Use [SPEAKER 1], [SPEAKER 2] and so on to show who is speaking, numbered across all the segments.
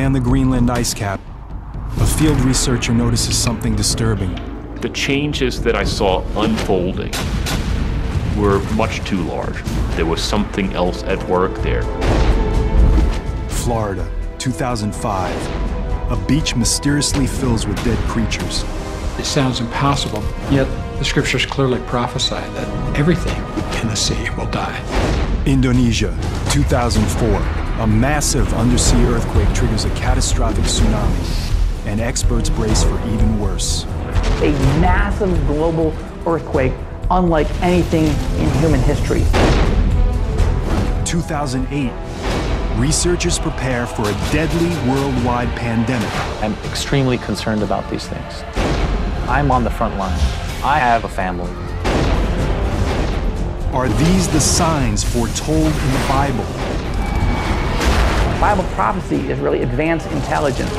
[SPEAKER 1] on the Greenland ice cap, a field researcher notices something disturbing.
[SPEAKER 2] The changes that I saw unfolding were much too large. There was something else at work there.
[SPEAKER 1] Florida, 2005. A beach mysteriously fills with dead creatures.
[SPEAKER 3] It sounds impossible, yet the scriptures clearly prophesy that everything in the sea will die.
[SPEAKER 1] Indonesia, 2004. A massive undersea earthquake triggers a catastrophic tsunami, and experts brace for even worse.
[SPEAKER 4] A massive global earthquake unlike anything in human history.
[SPEAKER 1] 2008. Researchers prepare for a deadly worldwide pandemic.
[SPEAKER 5] I'm extremely concerned about these things. I'm on the front line. I have a family.
[SPEAKER 1] Are these the signs foretold in the Bible?
[SPEAKER 4] Bible prophecy is really advanced intelligence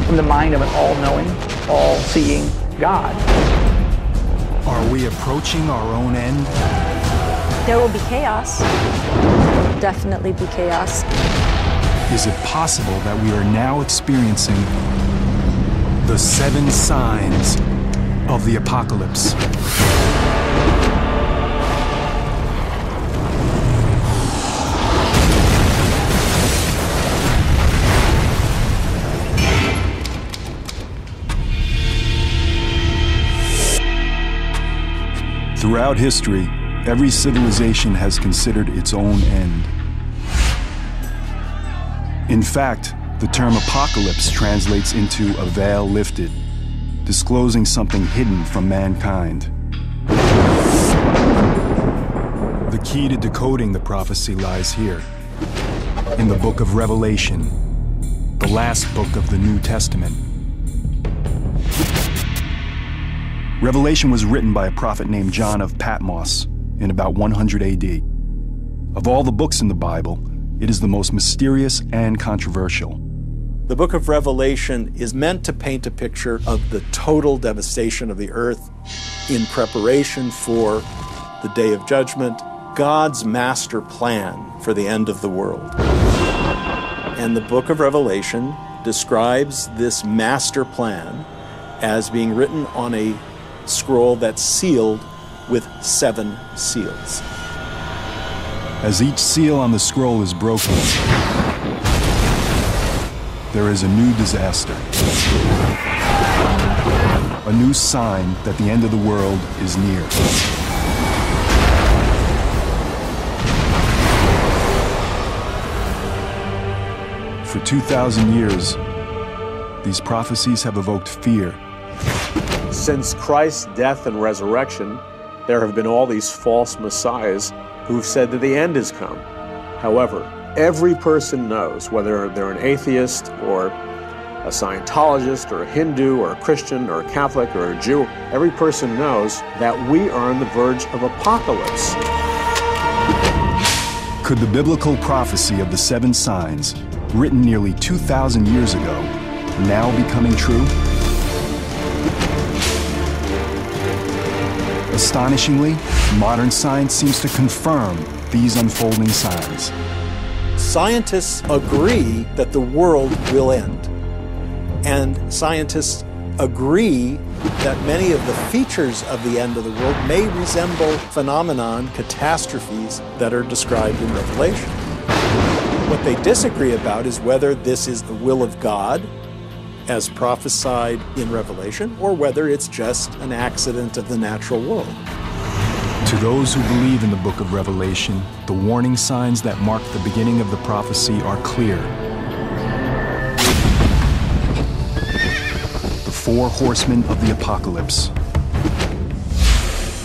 [SPEAKER 4] from the mind of an all-knowing, all-seeing God.
[SPEAKER 1] Are we approaching our own end?
[SPEAKER 6] There will be chaos. Definitely be chaos.
[SPEAKER 1] Is it possible that we are now experiencing the 7 signs of the apocalypse? Throughout history, every civilization has considered its own end. In fact, the term apocalypse translates into a veil lifted, disclosing something hidden from mankind. The key to decoding the prophecy lies here, in the book of Revelation, the last book of the New Testament. Revelation was written by a prophet named John of Patmos in about 100 AD. Of all the books in the Bible, it is the most mysterious and controversial.
[SPEAKER 7] The book of Revelation is meant to paint a picture of the total devastation of the earth in preparation for the day of judgment, God's master plan for the end of the world. And the book of Revelation describes this master plan as being written on a scroll that's sealed with 7 seals.
[SPEAKER 1] As each seal on the scroll is broken, there is a new disaster. A new sign that the end of the world is near. For 2,000 years, these prophecies have evoked fear.
[SPEAKER 8] Since Christ's death and resurrection, there have been all these false messiahs who've said that the end has come. However, every person knows, whether they're an atheist or a Scientologist or a Hindu or a Christian or a Catholic or a Jew, every person knows that we are on the verge of apocalypse.
[SPEAKER 1] Could the biblical prophecy of the 7 signs, written nearly 2,000 years ago, now be coming true? Astonishingly, modern science seems to confirm these unfolding signs.
[SPEAKER 7] Scientists agree that the world will end. And scientists agree that many of the features of the end of the world may resemble phenomenon, catastrophes that are described in Revelation. What they disagree about is whether this is the will of God, as prophesied in Revelation, or whether it's just an accident of the natural world.
[SPEAKER 1] To those who believe in the book of Revelation, the warning signs that mark the beginning of the prophecy are clear. The 4 horsemen of the apocalypse.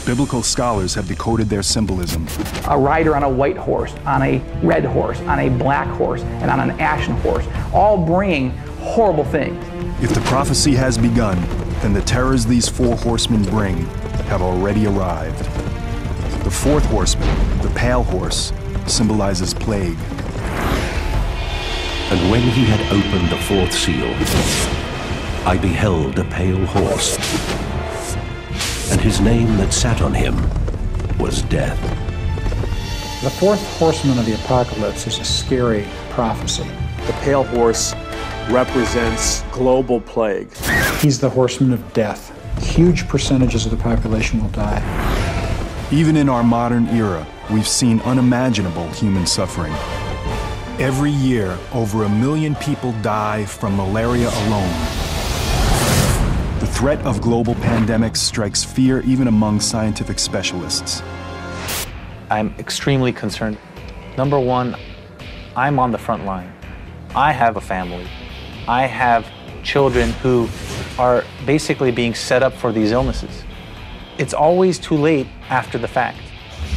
[SPEAKER 1] Biblical scholars have decoded their symbolism.
[SPEAKER 4] A rider on a white horse, on a red horse, on a black horse, and on an ashen horse, all bringing horrible things.
[SPEAKER 1] If the prophecy has begun, then the terrors these 4 horsemen bring have already arrived. The 4th horseman, the pale horse, symbolizes plague.
[SPEAKER 9] And when he had opened the 4th seal, I beheld a pale horse, and his name that sat on him was Death.
[SPEAKER 3] The 4th horseman of the apocalypse is a scary prophecy.
[SPEAKER 8] The pale horse represents global plague.
[SPEAKER 3] He's the horseman of death. Huge percentages of the population will die.
[SPEAKER 1] Even in our modern era, we've seen unimaginable human suffering. Every year, over 1 million people die from malaria alone. The threat of global pandemics strikes fear even among scientific specialists.
[SPEAKER 5] I'm extremely concerned. Number one, I'm on the front line. I have a family. I have children who are basically being set up for these illnesses. It's always too late after the fact,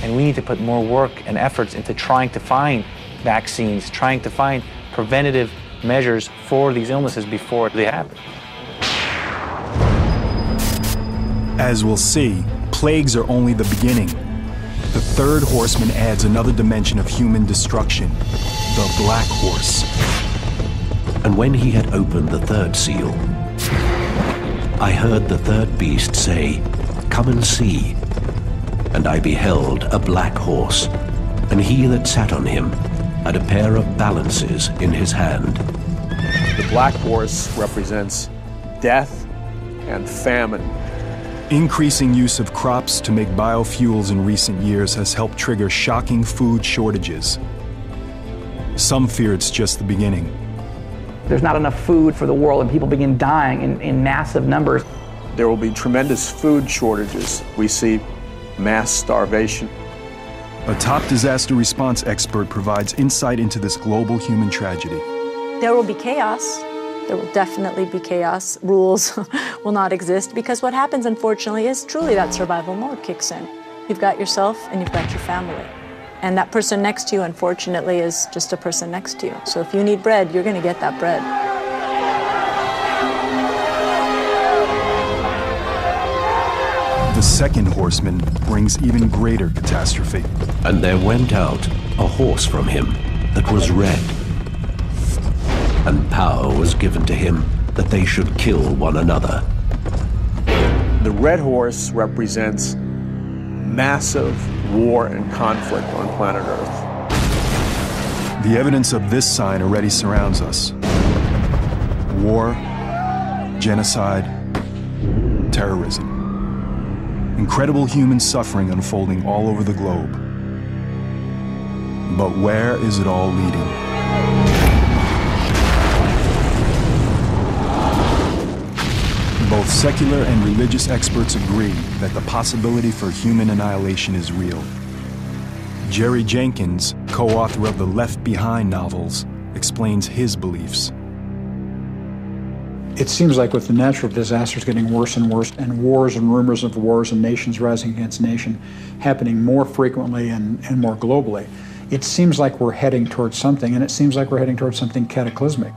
[SPEAKER 5] and we need to put more work and efforts into trying to find vaccines, trying to find preventative measures for these illnesses before they happen.
[SPEAKER 1] As we'll see, plagues are only the beginning. The third horseman adds another dimension of human destruction, the Black Horse.
[SPEAKER 9] And when he had opened the third seal, I heard the third beast say, "Come and see." And I beheld a black horse, and he that sat on him had a pair of balances in his hand.
[SPEAKER 8] The black horse represents death and famine.
[SPEAKER 1] Increasing use of crops to make biofuels in recent years has helped trigger shocking food shortages. Some fear it's just the beginning.
[SPEAKER 4] There's not enough food for the world, and people begin dying in massive numbers.
[SPEAKER 8] There will be tremendous food shortages. We see mass starvation.
[SPEAKER 1] A top disaster response expert provides insight into this global human tragedy.
[SPEAKER 6] There will be chaos. There will definitely be chaos. Rules will not exist, because what happens, unfortunately, is truly that survival mode kicks in. You've got yourself and you've got your family. And that person next to you, unfortunately, is just a person next to you. So if you need bread, you're going to get that bread.
[SPEAKER 1] The second horseman brings even greater catastrophe.
[SPEAKER 9] And there went out a horse from him that was red. And power was given to him that they should kill one another.
[SPEAKER 8] The red horse represents massive war and conflict on planet Earth.
[SPEAKER 1] The evidence of this sign already surrounds us. War, genocide, terrorism. Incredible human suffering unfolding all over the globe. But where is it all leading? Both secular and religious experts agree that the possibility for human annihilation is real. Jerry Jenkins, co-author of the Left Behind novels, explains his beliefs.
[SPEAKER 3] It seems like with the natural disasters getting worse and worse, and wars and rumors of wars and nations rising against nation happening more frequently and more globally, it seems like we're heading towards something, and it seems like we're heading towards something cataclysmic.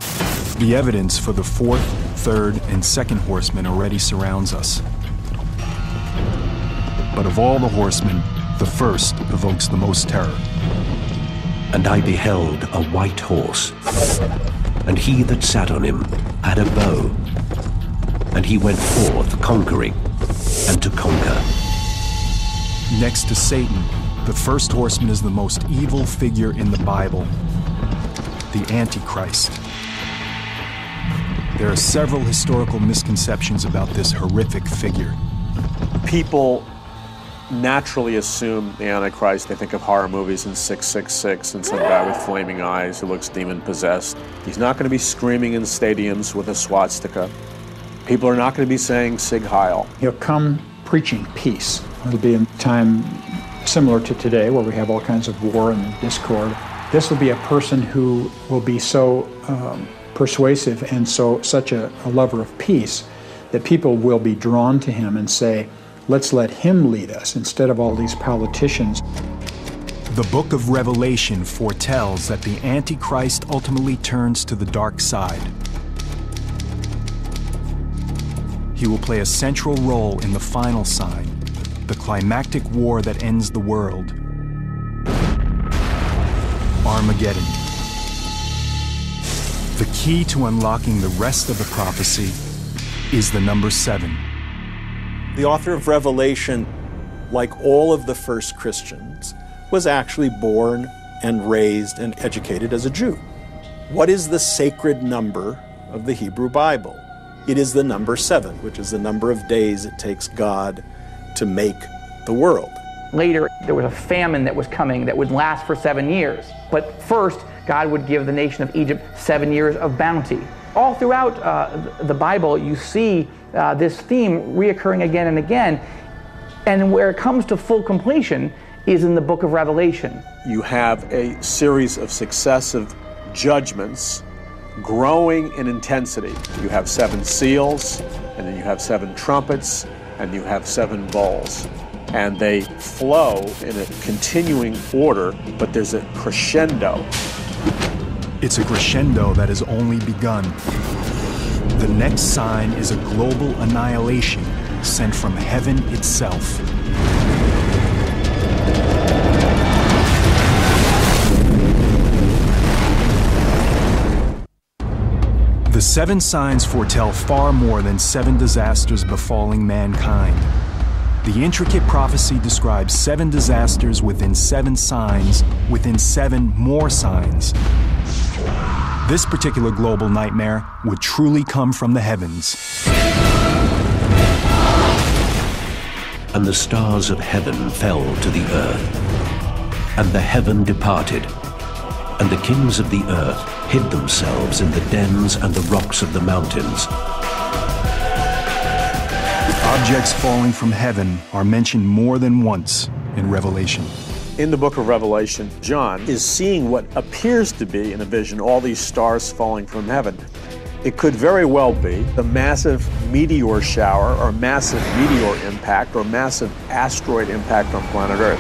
[SPEAKER 1] The evidence for the fourth, third, and second horsemen already surrounds us. But of all the horsemen, the first evokes the most terror.
[SPEAKER 9] And I beheld a white horse, and he that sat on him had a bow, and he went forth conquering and to conquer.
[SPEAKER 1] Next to Satan, the first horseman is the most evil figure in the Bible, the Antichrist. There are several historical misconceptions about this horrific figure.
[SPEAKER 8] People naturally assume the Antichrist. They think of horror movies in 666 and some guy with flaming eyes who looks demon-possessed. He's not going to be screaming in stadiums with a swastika. People are not going to be saying Sig Heil.
[SPEAKER 3] He'll come preaching peace. It'll be a time similar to today where we have all kinds of war and discord. This will be a person who will be so persuasive and such a lover of peace that people will be drawn to him and say, let's let him lead us instead of all these politicians.
[SPEAKER 1] The book of Revelation foretells that the Antichrist ultimately turns to the dark side. He will play a central role in the final sign, the climactic war that ends the world, Armageddon. The key to unlocking the rest of the prophecy is the number 7.
[SPEAKER 7] The author of Revelation, like all of the first Christians, was actually born and raised and educated as a Jew. What is the sacred number of the Hebrew Bible. It is the number 7, which is the number of days it takes God to make the world.
[SPEAKER 4] Later, there was a famine that was coming that would last for 7 years. But first, God would give the nation of Egypt 7 years of bounty. All throughout the Bible, you see this theme reoccurring again and again. And where it comes to full completion is in the book of Revelation.
[SPEAKER 8] You have a series of successive judgments growing in intensity. You have 7 seals, and then you have 7 trumpets, and you have 7 bowls. And they flow in a continuing order, but there's a crescendo.
[SPEAKER 1] It's a crescendo that has only begun. The next sign is a global annihilation sent from heaven itself. The 7 signs foretell far more than 7 disasters befalling mankind. The intricate prophecy describes 7 disasters within 7 signs, within 7 more signs. This particular global nightmare would truly come from the heavens.
[SPEAKER 9] And the stars of heaven fell to the earth, and the heaven departed, and the kings of the earth hid themselves in the dens and the rocks of the mountains.
[SPEAKER 1] Objects falling from heaven are mentioned more than once in Revelation.
[SPEAKER 8] In the book of Revelation, John is seeing what appears to be, in a vision, all these stars falling from heaven. It could very well be a massive meteor shower or massive meteor impact or massive asteroid impact on planet Earth.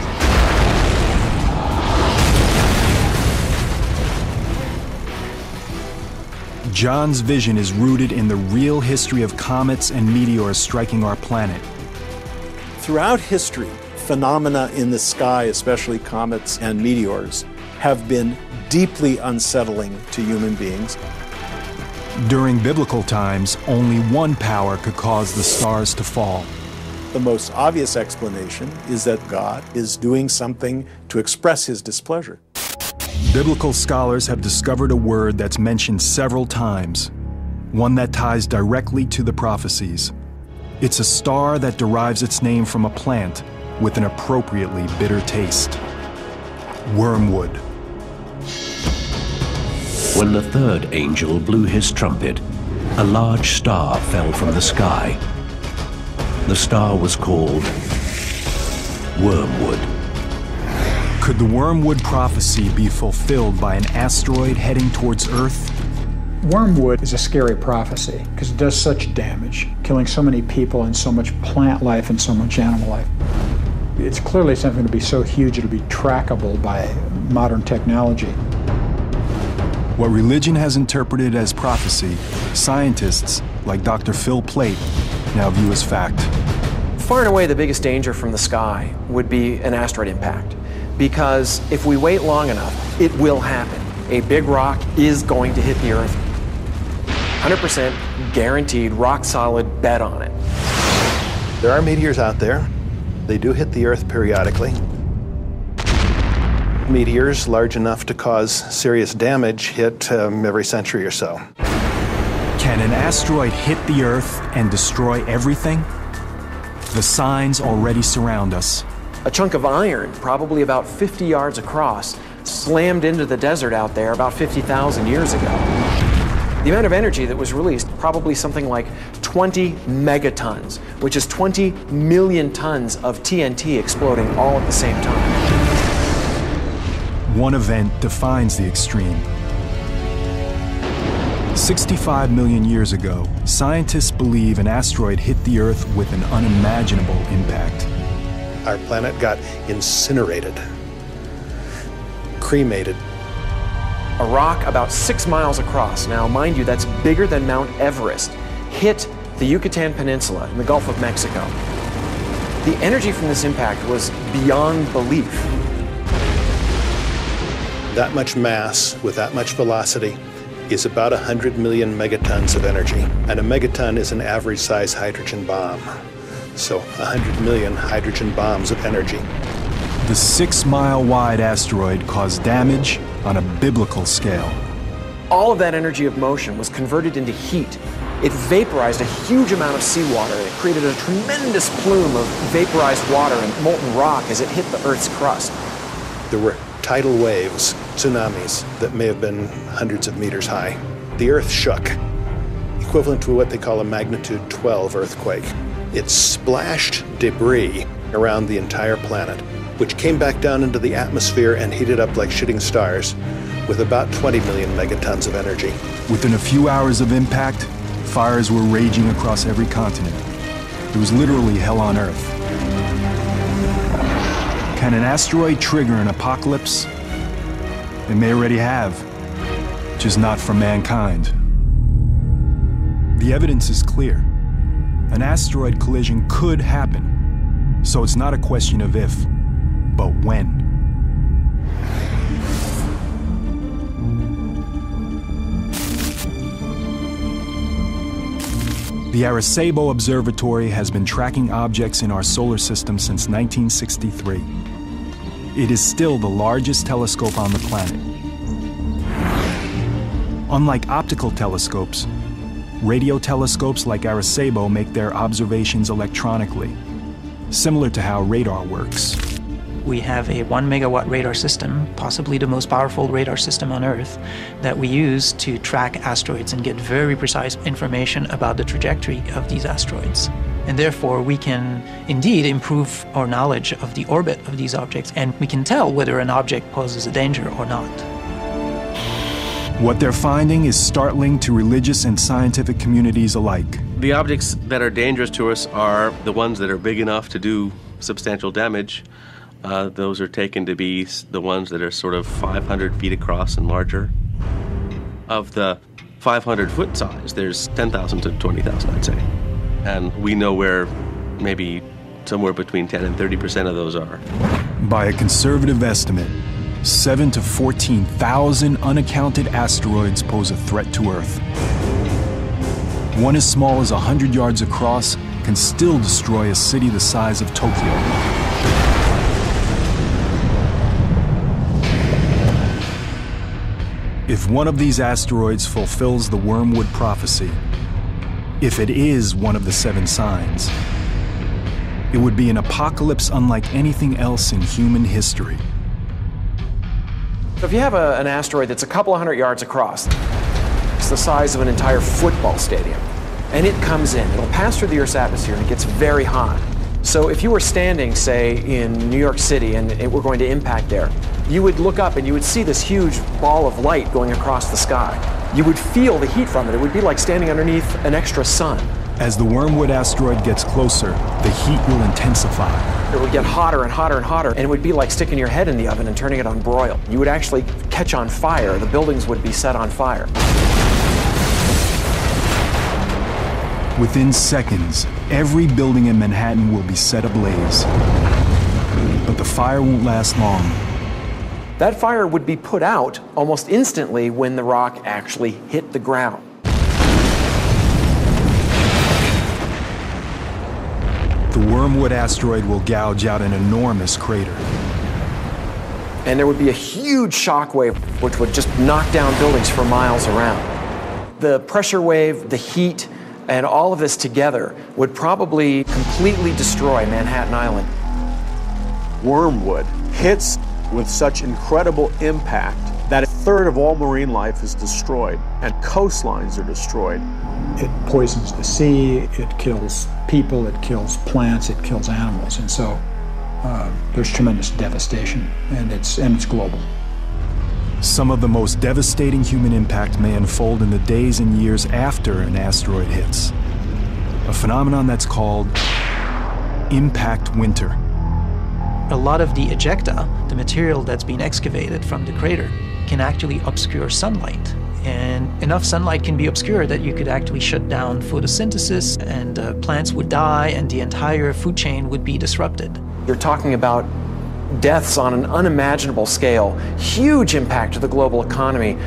[SPEAKER 1] John's vision is rooted in the real history of comets and meteors striking our planet.
[SPEAKER 7] Throughout history, phenomena in the sky, especially comets and meteors, have been deeply unsettling to human beings.
[SPEAKER 1] During biblical times, only one power could cause the stars to fall.
[SPEAKER 7] The most obvious explanation is that God is doing something to express his displeasure.
[SPEAKER 1] Biblical scholars have discovered a word that's mentioned several times, one that ties directly to the prophecies. It's a star that derives its name from a plant with an appropriately bitter taste. Wormwood.
[SPEAKER 9] When the 3rd angel blew his trumpet, a large star fell from the sky. The star was called Wormwood.
[SPEAKER 1] Could the wormwood prophecy be fulfilled by an asteroid heading towards Earth?
[SPEAKER 3] Wormwood is a scary prophecy because it does such damage, killing so many people and so much plant life and so much animal life. It's clearly something to be so huge it'll be trackable by modern technology.
[SPEAKER 1] What religion has interpreted as prophecy, scientists like Dr. Phil Plait now view as fact.
[SPEAKER 10] Far and away the biggest danger from the sky would be an asteroid impact, because if we wait long enough, it will happen. A big rock is going to hit the Earth. 100% guaranteed, rock solid, bet on it.
[SPEAKER 11] There are meteors out there. They do hit the Earth periodically. Meteors large enough to cause serious damage hit every century or so.
[SPEAKER 1] Can an asteroid hit the Earth and destroy everything? The signs already surround us.
[SPEAKER 10] A chunk of iron, probably about 50 yards across, slammed into the desert out there about 50,000 years ago. The amount of energy that was released, probably something like 20 megatons, which is 20 million tons of TNT exploding all at the same time.
[SPEAKER 1] One event defines the extreme. 65 million years ago, scientists believe an asteroid hit the Earth with an unimaginable impact.
[SPEAKER 11] Our planet got incinerated, cremated.
[SPEAKER 10] A rock about 6 miles across, now mind you, that's bigger than Mount Everest, hit the Yucatan Peninsula in the Gulf of Mexico. The energy from this impact was beyond belief.
[SPEAKER 11] That much mass with that much velocity is about 100 million megatons of energy. And a megaton is an average size hydrogen bomb. So 100 million hydrogen bombs of energy.
[SPEAKER 1] The 6-mile wide asteroid caused damage on a biblical scale.
[SPEAKER 10] All of that energy of motion was converted into heat. It vaporized a huge amount of seawater. It created a tremendous plume of vaporized water and molten rock as it hit the Earth's crust.
[SPEAKER 11] There were tidal waves, tsunamis, that may have been hundreds of meters high. The Earth shook, equivalent to what they call a magnitude 12 earthquake. It splashed debris around the entire planet, which came back down into the atmosphere and heated up like shooting stars with about 20 million megatons of energy.
[SPEAKER 1] Within a few hours of impact, fires were raging across every continent. It was literally hell on Earth. Can an asteroid trigger an apocalypse? It may already have, just not for mankind. The evidence is clear. An asteroid collision could happen, so it's not a question of if, but when. The Arecibo Observatory has been tracking objects in our solar system since 1963. It is still the largest telescope on the planet. Unlike optical telescopes, radio telescopes like Arecibo make their observations electronically, similar to how radar works.
[SPEAKER 12] We have a 1 megawatt radar system, possibly the most powerful radar system on Earth, that we use to track asteroids and get very precise information about the trajectory of these asteroids. And therefore, we can indeed improve our knowledge of the orbit of these objects, and we can tell whether an object poses a danger or not.
[SPEAKER 1] What they're finding is startling to religious and scientific communities alike.
[SPEAKER 13] The objects that are dangerous to us are the ones that are big enough to do substantial damage. Those are taken to be the ones that are sort of 500 feet across and larger. Of the 500-foot size, there's 10,000 to 20,000, I'd say. And we know where maybe somewhere between 10 and 30% of those are.
[SPEAKER 1] By a conservative estimate, 7 to 14,000 unaccounted asteroids pose a threat to Earth. One as small as 100 yards across can still destroy a city the size of Tokyo. If one of these asteroids fulfills the wormwood prophecy, if it is one of the 7 signs, it would be an apocalypse unlike anything else in human history.
[SPEAKER 10] If you have an asteroid that's a couple of 100 yards across, it's the size of an entire football stadium, and it comes in, it'll pass through the Earth's atmosphere and it gets very hot. So if you were standing, say, in New York City and it were going to impact there, you would look up and you would see this huge ball of light going across the sky. You would feel the heat from it. It would be like standing underneath an extra sun.
[SPEAKER 1] As the wormwood asteroid gets closer, the heat will intensify.
[SPEAKER 10] It would get hotter and hotter and hotter, and it would be like sticking your head in the oven and turning it on broil. You would actually catch on fire. The buildings would be set on fire.
[SPEAKER 1] Within seconds, every building in Manhattan will be set ablaze. But the fire won't last long.
[SPEAKER 10] That fire would be put out almost instantly when the rock actually hit the ground.
[SPEAKER 1] The wormwood asteroid will gouge out an enormous crater.
[SPEAKER 10] And there would be a huge shock wave which would just knock down buildings for miles around. The pressure wave, the heat, and all of this together would probably completely destroy Manhattan Island.
[SPEAKER 8] Wormwood hits with such incredible impact that a third of all marine life is destroyed, and coastlines are destroyed.
[SPEAKER 3] It poisons the sea, it kills people, it kills plants, it kills animals, and so there's tremendous devastation, and it's global.
[SPEAKER 1] Some of the most devastating human impact may unfold in the days and years after an asteroid hits. A phenomenon that's called impact winter.
[SPEAKER 12] A lot of the ejecta, the material that's been excavated from the crater, can actually obscure sunlight. And enough sunlight can be obscured that you could actually shut down photosynthesis, and plants would die, and the entire food chain would be disrupted.
[SPEAKER 10] You're talking about deaths on an unimaginable scale, huge impact to the global economy,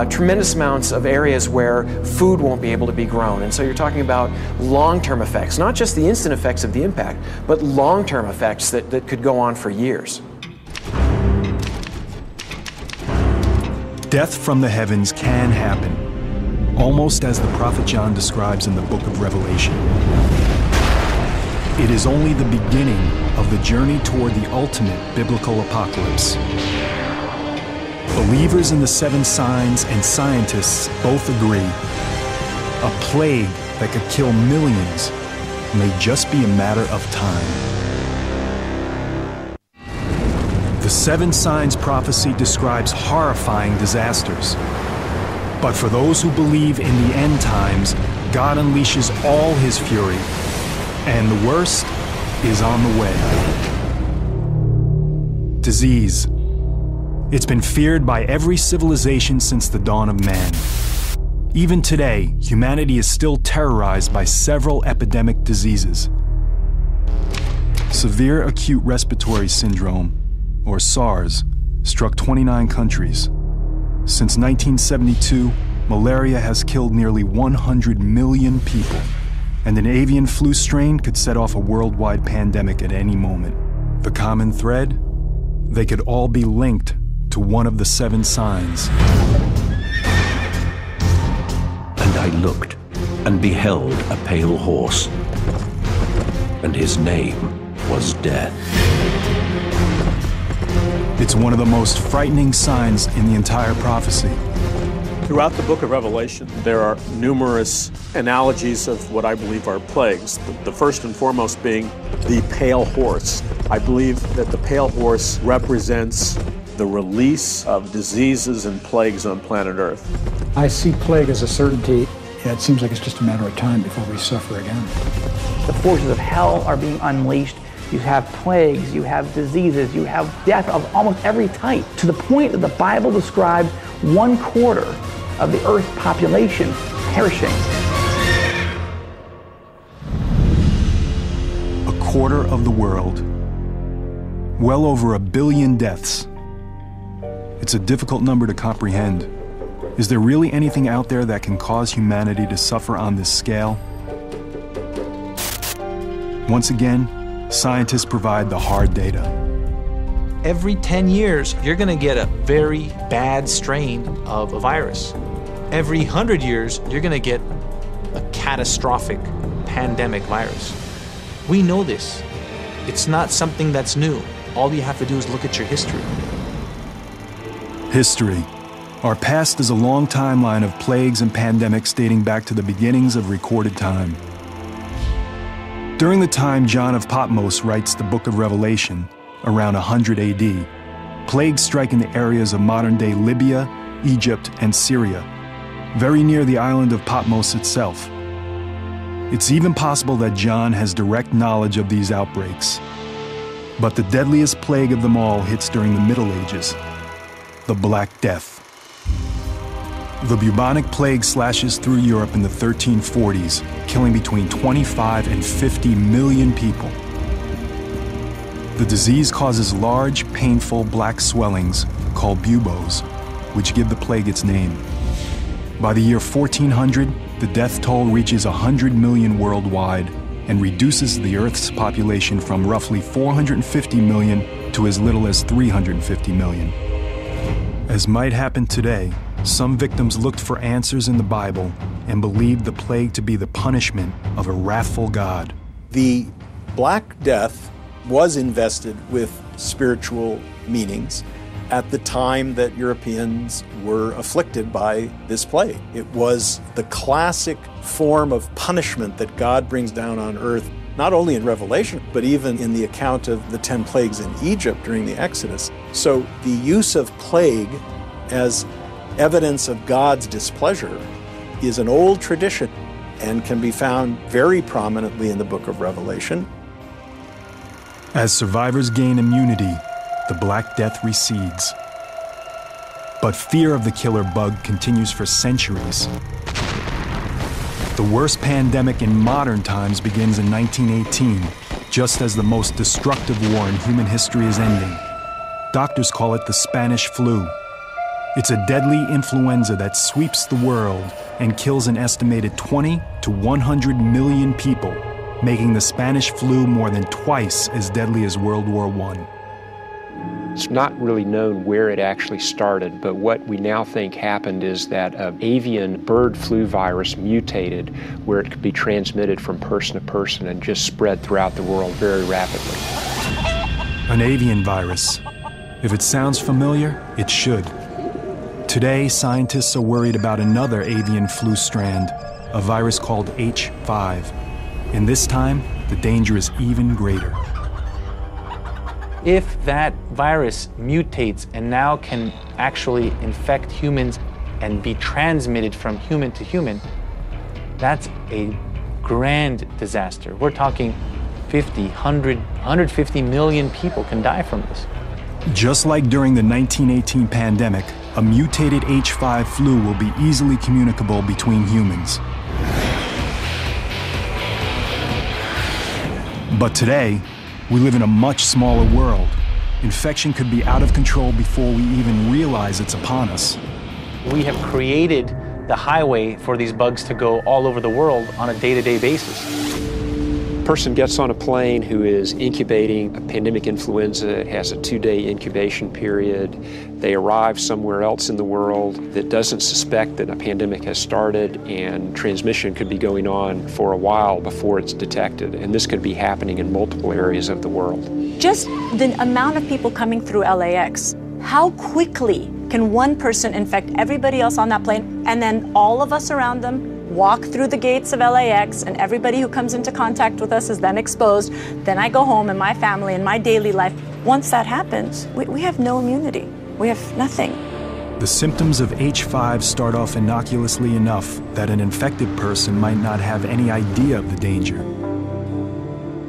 [SPEAKER 10] tremendous amounts of areas where food won't be able to be grown. And so you're talking about long-term effects, not just the instant effects of the impact, but long-term effects that could go on for years.
[SPEAKER 1] Death from the heavens can happen, almost as the prophet John describes in the book of Revelation. It is only the beginning of the journey toward the ultimate biblical apocalypse. Believers in the seven signs and scientists both agree a plague that could kill millions may just be a matter of time. The seven signs prophecy describes horrifying disasters. But for those who believe in the end times, God unleashes all his fury, and the worst is on the way. Disease. It's been feared by every civilization since the dawn of man. Even today, humanity is still terrorized by several epidemic diseases. Severe acute respiratory syndrome, or SARS, struck 29 countries. Since 1972, malaria has killed nearly 100 million people, and an avian flu strain could set off a worldwide pandemic at any moment. The common thread? They could all be linked to one of the seven signs.
[SPEAKER 9] And I looked, and beheld a pale horse, and his name was Death.
[SPEAKER 1] It's one of the most frightening signs in the entire prophecy.
[SPEAKER 8] Throughout the book of Revelation, there are numerous analogies of what I believe are plagues. The first and foremost being the pale horse. I believe that the pale horse represents the release of diseases and plagues on planet Earth.
[SPEAKER 3] I see plague as a certainty. Yeah, it seems like it's just a matter of time before we suffer again.
[SPEAKER 4] The forces of hell are being unleashed. You have plagues, you have diseases, you have death of almost every type, to the point that the Bible describes 1/4 of the Earth's population perishing.
[SPEAKER 1] A quarter of the world. Well over 1 billion deaths. It's a difficult number to comprehend. Is there really anything out there that can cause humanity to suffer on this scale? Once again, scientists provide the hard data.
[SPEAKER 5] Every 10 years, you're going to get a very bad strain of a virus. Every 100 years, you're going to get a catastrophic pandemic virus. We know this. It's not something that's new. All you have to do is look at your history.
[SPEAKER 1] History. Our past is a long timeline of plagues and pandemics dating back to the beginnings of recorded time. During the time John of Patmos writes the book of Revelation, around 100 AD, plagues strike in the areas of modern-day Libya, Egypt, and Syria, very near the island of Patmos itself. It's even possible that John has direct knowledge of these outbreaks. But the deadliest plague of them all hits during the Middle Ages, the Black Death. The bubonic plague slashes through Europe in the 1340s, killing between 25 and 50 million people. The disease causes large, painful black swellings called buboes, which give the plague its name. By the year 1400, the death toll reaches 100 million worldwide and reduces the Earth's population from roughly 450 million to as little as 350 million. As might happen today, some victims looked for answers in the Bible and believed the plague to be the punishment of a wrathful God.
[SPEAKER 7] The Black Death was invested with spiritual meanings at the time that Europeans were afflicted by this plague. It was the classic form of punishment that God brings down on earth, not only in Revelation, but even in the account of the 10 plagues in Egypt during the Exodus. So the use of plague as evidence of God's displeasure is an old tradition and can be found very prominently in the book of Revelation.
[SPEAKER 1] As survivors gain immunity, the Black Death recedes. But fear of the killer bug continues for centuries. The worst pandemic in modern times begins in 1918, just as the most destructive war in human history is ending. Doctors call it the Spanish flu. It's a deadly influenza that sweeps the world and kills an estimated 20 to 100 million people, making the Spanish flu more than twice as deadly as World War I.
[SPEAKER 14] It's not really known where it actually started, but what we now think happened is that an avian bird flu virus mutated where it could be transmitted from person to person and just spread throughout the world very rapidly.
[SPEAKER 1] An avian virus. If it sounds familiar, it should. Today, scientists are worried about another avian flu strand, a virus called H5. And this time, the danger is even greater.
[SPEAKER 5] If that virus mutates and now can actually infect humans and be transmitted from human to human, that's a grand disaster. We're talking 50, 100, 150 million people can die from this.
[SPEAKER 1] Just like during the 1918 pandemic, a mutated H5 flu will be easily communicable between humans. But today, we live in a much smaller world. Infection could be out of control before we even realize it's upon us.
[SPEAKER 5] We have created the highway for these bugs to go all over the world on a day-to-day basis.
[SPEAKER 14] A person gets on a plane who is incubating a pandemic influenza. It has a 2-day incubation period. They arrive somewhere else in the world that doesn't suspect that a pandemic has started, and transmission could be going on for a while before it's detected. And this could be happening in multiple areas of the world.
[SPEAKER 6] Just the amount of people coming through LAX, how quickly can one person infect everybody else on that plane, and then all of us around them walk through the gates of LAX, and everybody who comes into contact with us is then exposed. Then I go home and my family and my daily life. Once that happens, we have no immunity. We have nothing.
[SPEAKER 1] The symptoms of H5 start off innocuously enough that an infected person might not have any idea of the danger.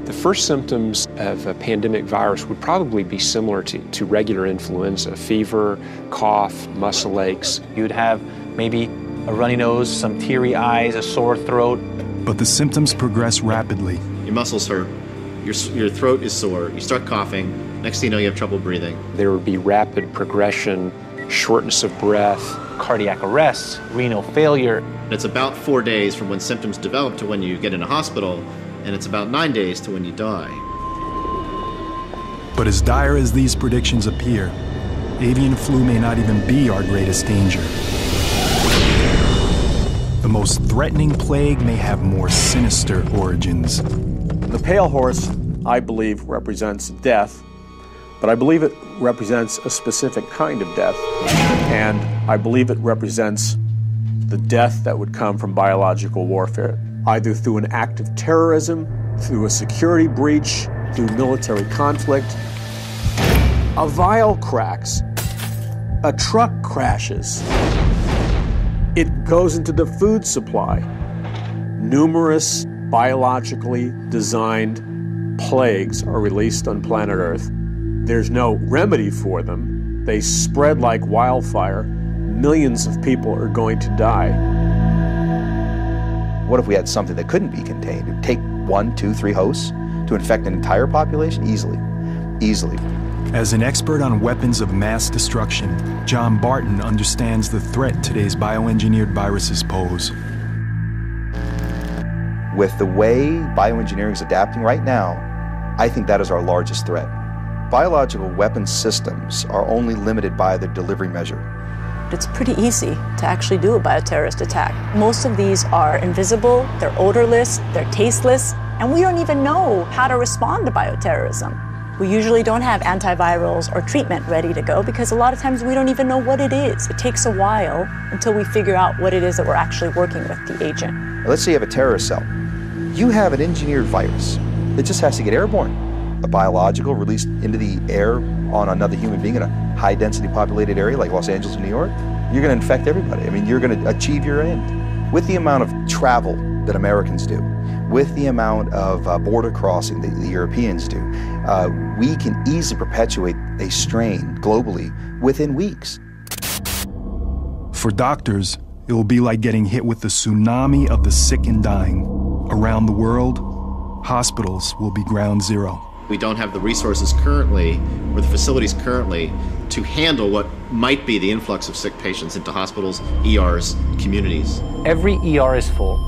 [SPEAKER 14] The first symptoms of a pandemic virus would probably be similar to regular influenza: fever, cough, muscle aches.
[SPEAKER 5] You'd have maybe a runny nose, some teary eyes, a sore throat.
[SPEAKER 1] But the symptoms progress rapidly.
[SPEAKER 15] Your muscles hurt, your throat is sore, you start coughing, next thing you know you have trouble breathing.
[SPEAKER 14] There would be rapid progression, shortness of breath,
[SPEAKER 5] cardiac arrest, renal failure.
[SPEAKER 15] It's about 4 days from when symptoms develop to when you get in a hospital, and it's about 9 days to when you die.
[SPEAKER 1] But as dire as these predictions appear, avian flu may not even be our greatest danger. The most threatening plague may have more sinister origins.
[SPEAKER 8] The pale horse, I believe, represents death, but I believe it represents a specific kind of death, and I believe it represents the death that would come from biological warfare, either through an act of terrorism, through a security breach, through military conflict. A vial cracks, a truck crashes, it goes into the food supply. Numerous biologically designed plagues are released on planet Earth. There's no remedy for them. They spread like wildfire. Millions of people are going to die.
[SPEAKER 16] What if we had something that couldn't be contained? It would take 1, 2, 3 hosts to infect an entire population easily.
[SPEAKER 1] As an expert on weapons of mass destruction, John Barton understands the threat today's bioengineered viruses pose.
[SPEAKER 16] With the way bioengineering is adapting right now, I think that is our largest threat. Biological weapons systems are only limited by their delivery measure.
[SPEAKER 6] It's pretty easy to actually do a bioterrorist attack. Most of these are invisible, they're odorless, they're tasteless, and we don't even know how to respond to bioterrorism. We usually don't have antivirals or treatment ready to go because a lot of times we don't even know what it is. It takes a while until we figure out what it is that we're actually working with the agent.
[SPEAKER 16] Let's say you have a terrorist cell. You have an engineered virus. It just has to get airborne. A biological released into the air on another human being in a high-density populated area like Los Angeles and New York, you're going to infect everybody. I mean, you're going to achieve your end. With the amount of travel that Americans do, with the amount of border crossing that the Europeans do, we can easily perpetuate a strain globally within weeks.
[SPEAKER 1] For doctors, it will be like getting hit with the tsunami of the sick and dying. Around the world, hospitals will be ground zero.
[SPEAKER 15] We don't have the resources currently, or the facilities currently, to handle what might be the influx of sick patients into hospitals, ERs, communities.
[SPEAKER 5] Every ER is full.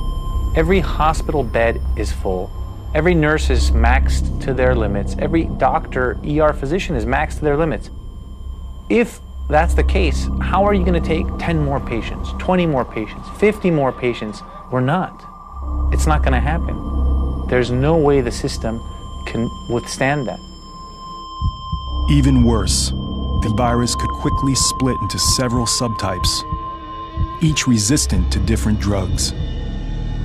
[SPEAKER 5] Every hospital bed is full. Every nurse is maxed to their limits. Every doctor, ER physician is maxed to their limits. If that's the case, how are you going to take 10 more patients, 20 more patients, 50 more patients? We're not. It's not going to happen. There's no way the system can withstand that.
[SPEAKER 1] Even worse, the virus could quickly split into several subtypes, each resistant to different drugs.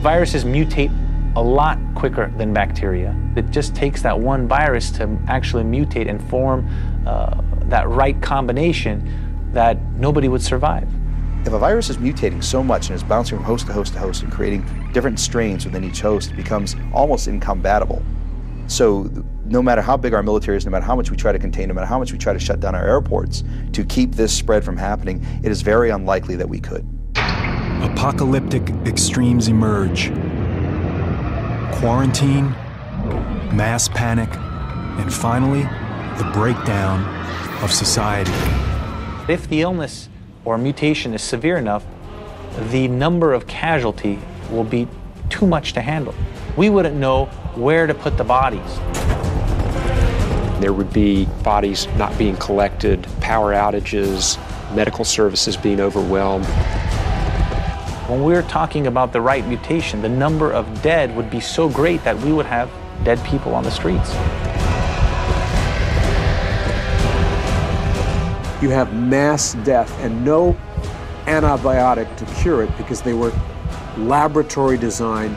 [SPEAKER 5] Viruses mutate a lot quicker than bacteria. It just takes that one virus to actually mutate and form that right combination that nobody would survive.
[SPEAKER 16] If a virus is mutating so much and is bouncing from host to host to host and creating different strains within each host, it becomes almost incompatible. So no matter how big our military is, no matter how much we try to contain, no matter how much we try to shut down our airports to keep this spread from happening, it is very unlikely that we could.
[SPEAKER 1] Apocalyptic extremes emerge. Quarantine, mass panic, and finally, the breakdown of society.
[SPEAKER 5] If the illness or mutation is severe enough, the number of casualty will be too much to handle. We wouldn't know where to put the bodies.
[SPEAKER 14] There would be bodies not being collected, power outages, medical services being overwhelmed.
[SPEAKER 5] When we're talking about the right mutation, the number of dead would be so great that we would have dead people on the streets.
[SPEAKER 8] You have mass death and no antibiotic to cure it because they were laboratory-designed,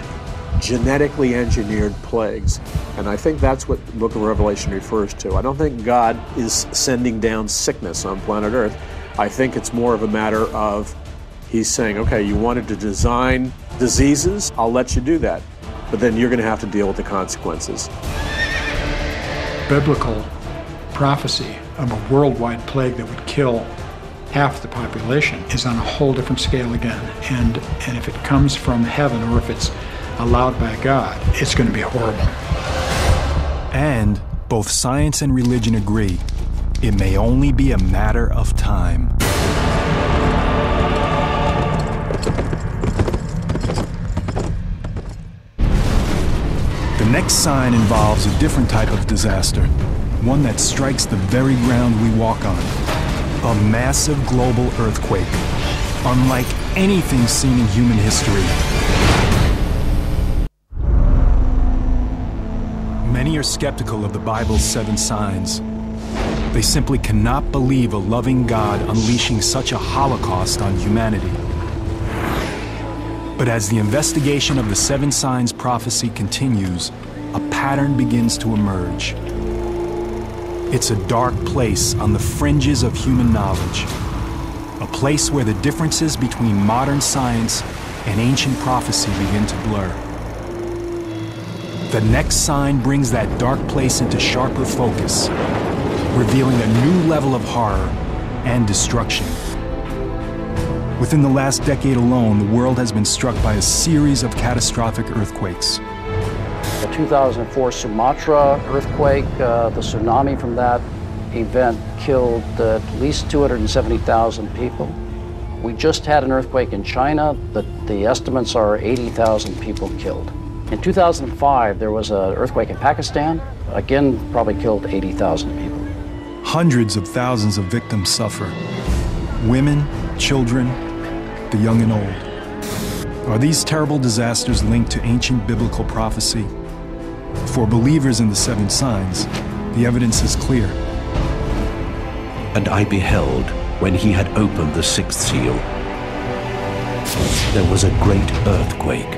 [SPEAKER 8] genetically engineered plagues. And I think that's what the book of Revelation refers to. I don't think God is sending down sickness on planet Earth. I think it's more of a matter of He's saying, okay, you wanted to design diseases, I'll let you do that. But then you're going to have to deal with the consequences.
[SPEAKER 3] Biblical prophecy of a worldwide plague that would kill half the population is on a whole different scale again. And if it comes from heaven or if it's allowed by God, it's going to be horrible.
[SPEAKER 1] And both science and religion agree, it may only be a matter of time. The next sign involves a different type of disaster, one that strikes the very ground we walk on. A massive global earthquake, unlike anything seen in human history. Many are skeptical of the Bible's 7 signs. They simply cannot believe a loving God unleashing such a holocaust on humanity. But as the investigation of the 7 signs prophecy continues, a pattern begins to emerge. It's a dark place on the fringes of human knowledge, a place where the differences between modern science and ancient prophecy begin to blur. The next sign brings that dark place into sharper focus, revealing a new level of horror and destruction. Within the last decade alone, the world has been struck by a series of catastrophic earthquakes.
[SPEAKER 17] The 2004 Sumatra earthquake, the tsunami from that event killed at least 270,000 people. We just had an earthquake in China. The estimates are 80,000 people killed. In 2005, there was an earthquake in Pakistan. Again, probably killed 80,000 people.
[SPEAKER 1] Hundreds of thousands of victims suffer. Women, children, the young and old. Are these terrible disasters linked to ancient biblical prophecy? For believers in the 7 signs, the evidence is clear.
[SPEAKER 9] And I beheld, when he had opened the 6th seal, there was a great earthquake.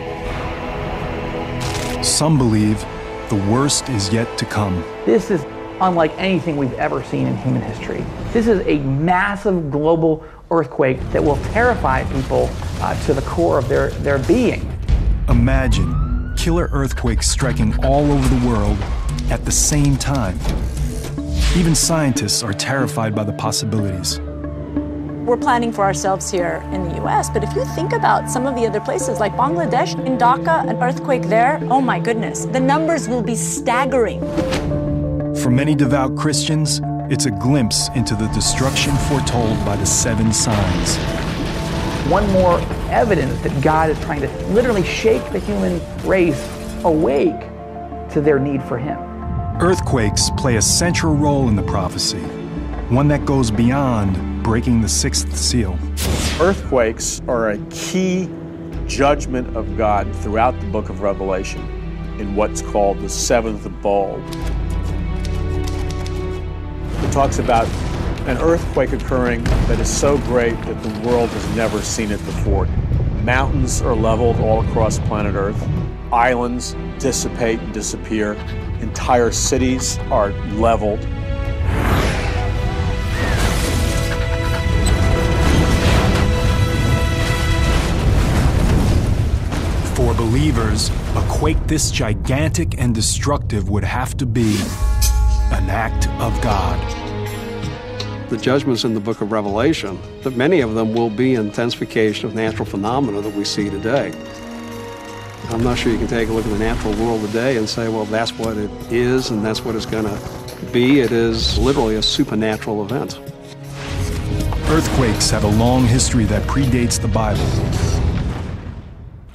[SPEAKER 1] Some believe the worst is yet to come.
[SPEAKER 4] This is unlike anything we've ever seen in human history. This is a massive global earthquake that will terrify people to the core of their being.
[SPEAKER 1] Imagine killer earthquakes striking all over the world at the same time. Even scientists are terrified by the possibilities.
[SPEAKER 6] We're planning for ourselves here in the US, but if you think about some of the other places like Bangladesh, in Dhaka, an earthquake there, oh my goodness, the numbers will be staggering.
[SPEAKER 1] For many devout Christians, it's a glimpse into the destruction foretold by the 7 signs.
[SPEAKER 4] One more evidence that God is trying to literally shake the human race awake to their need for Him.
[SPEAKER 1] Earthquakes play a central role in the prophecy. one that goes beyond breaking the sixth seal.
[SPEAKER 8] Earthquakes are a key judgment of God throughout the book of Revelation in what's called the seventh bowl. It talks about an earthquake occurring that is so great that the world has never seen it before. Mountains are leveled all across planet Earth. Islands dissipate and disappear. Entire cities are leveled.
[SPEAKER 1] For believers, a quake this gigantic and destructive would have to be an act of God.
[SPEAKER 18] The judgments in the book of Revelation, that many of them will be intensification of natural phenomena that we see today. I'm not sure you can take a look at the natural world today and say, well, that's what it is and that's what it's going to be. It is literally a supernatural event.
[SPEAKER 1] Earthquakes have a long history that predates the Bible.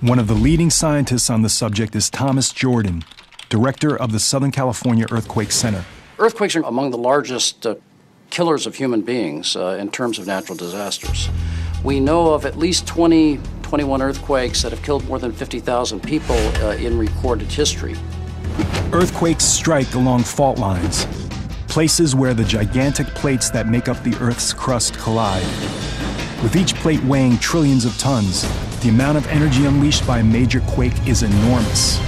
[SPEAKER 1] One of the leading scientists on the subject is Thomas Jordan, director of the Southern California Earthquake Center.
[SPEAKER 17] Earthquakes are among the largest killers of human beings in terms of natural disasters. We know of at least 21 earthquakes that have killed more than 50,000 people in recorded history.
[SPEAKER 1] Earthquakes strike along fault lines, places where the gigantic plates that make up the Earth's crust collide. With each plate weighing trillions of tons, the amount of energy unleashed by a major quake is enormous.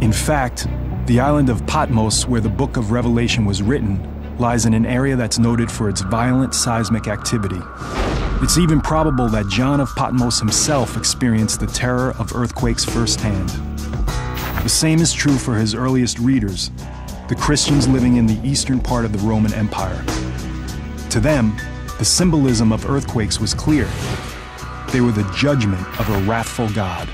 [SPEAKER 1] In fact, the island of Patmos, where the book of Revelation was written, lies in an area that's noted for its violent seismic activity. It's even probable that John of Patmos himself experienced the terror of earthquakes firsthand. The same is true for his earliest readers, the Christians living in the eastern part of the Roman Empire. To them, the symbolism of earthquakes was clear. They were the judgment of a wrathful God.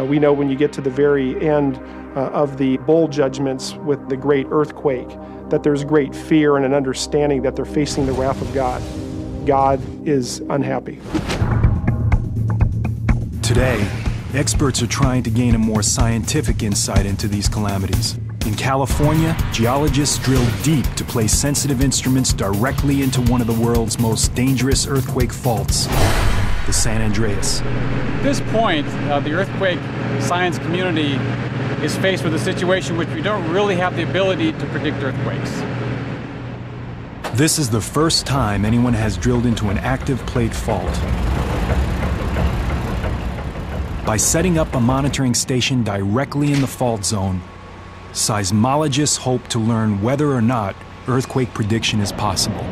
[SPEAKER 19] We know when you get to the very end of the bowl judgments with the great earthquake, that there's great fear and an understanding that they're facing the wrath of God. God is unhappy.
[SPEAKER 1] Today, experts are trying to gain a more scientific insight into these calamities. In California, geologists drilled deep to place sensitive instruments directly into one of the world's most dangerous earthquake faults, the San Andreas.
[SPEAKER 20] At this point, the earthquake science community is faced with a situation which we don't really have the ability to predict earthquakes.
[SPEAKER 1] This is the first time anyone has drilled into an active plate fault. By setting up a monitoring station directly in the fault zone, seismologists hope to learn whether or not earthquake prediction is possible.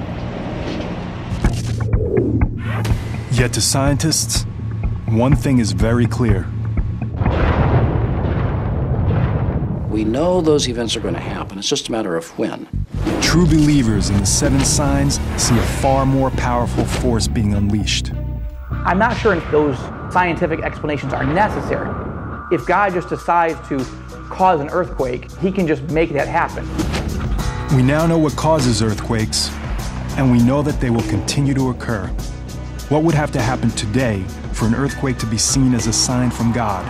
[SPEAKER 1] Yet to scientists, one thing is very clear.
[SPEAKER 17] We know those events are going to happen. It's just a matter of when.
[SPEAKER 1] True believers in the seven signs see a far more powerful force being unleashed.
[SPEAKER 4] I'm not sure if those scientific explanations are necessary. If God just decides to cause an earthquake, he can just make that happen.
[SPEAKER 1] We now know what causes earthquakes, and we know that they will continue to occur. What would have to happen today for an earthquake to be seen as a sign from God?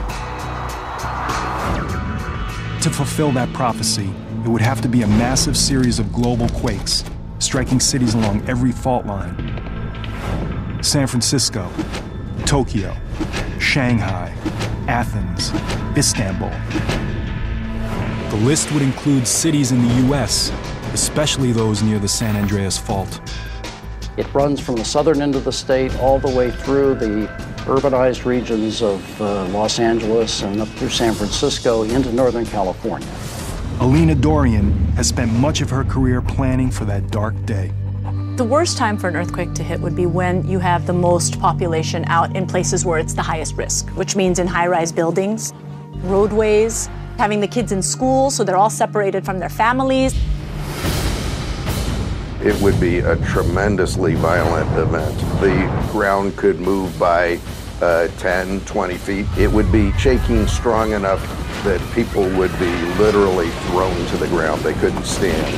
[SPEAKER 1] To fulfill that prophecy, it would have to be a massive series of global quakes, striking cities along every fault line. San Francisco, Tokyo, Shanghai, Athens, Istanbul. The list would include cities in the U.S., especially those near the San Andreas Fault.
[SPEAKER 17] It runs from the southern end of the state all the way through the urbanized regions of Los Angeles and up through San Francisco into Northern California.
[SPEAKER 1] Alina Dorian has spent much of her career planning for that dark day.
[SPEAKER 6] The worst time for an earthquake to hit would be when you have the most population out in places where it's the highest risk, which means in high-rise buildings, roadways, having the kids in school so they're all separated from their families.
[SPEAKER 21] It would be a tremendously violent event. The ground could move by 10, 20 feet. It would be shaking strong enough that people would be literally thrown to the ground. They couldn't stand.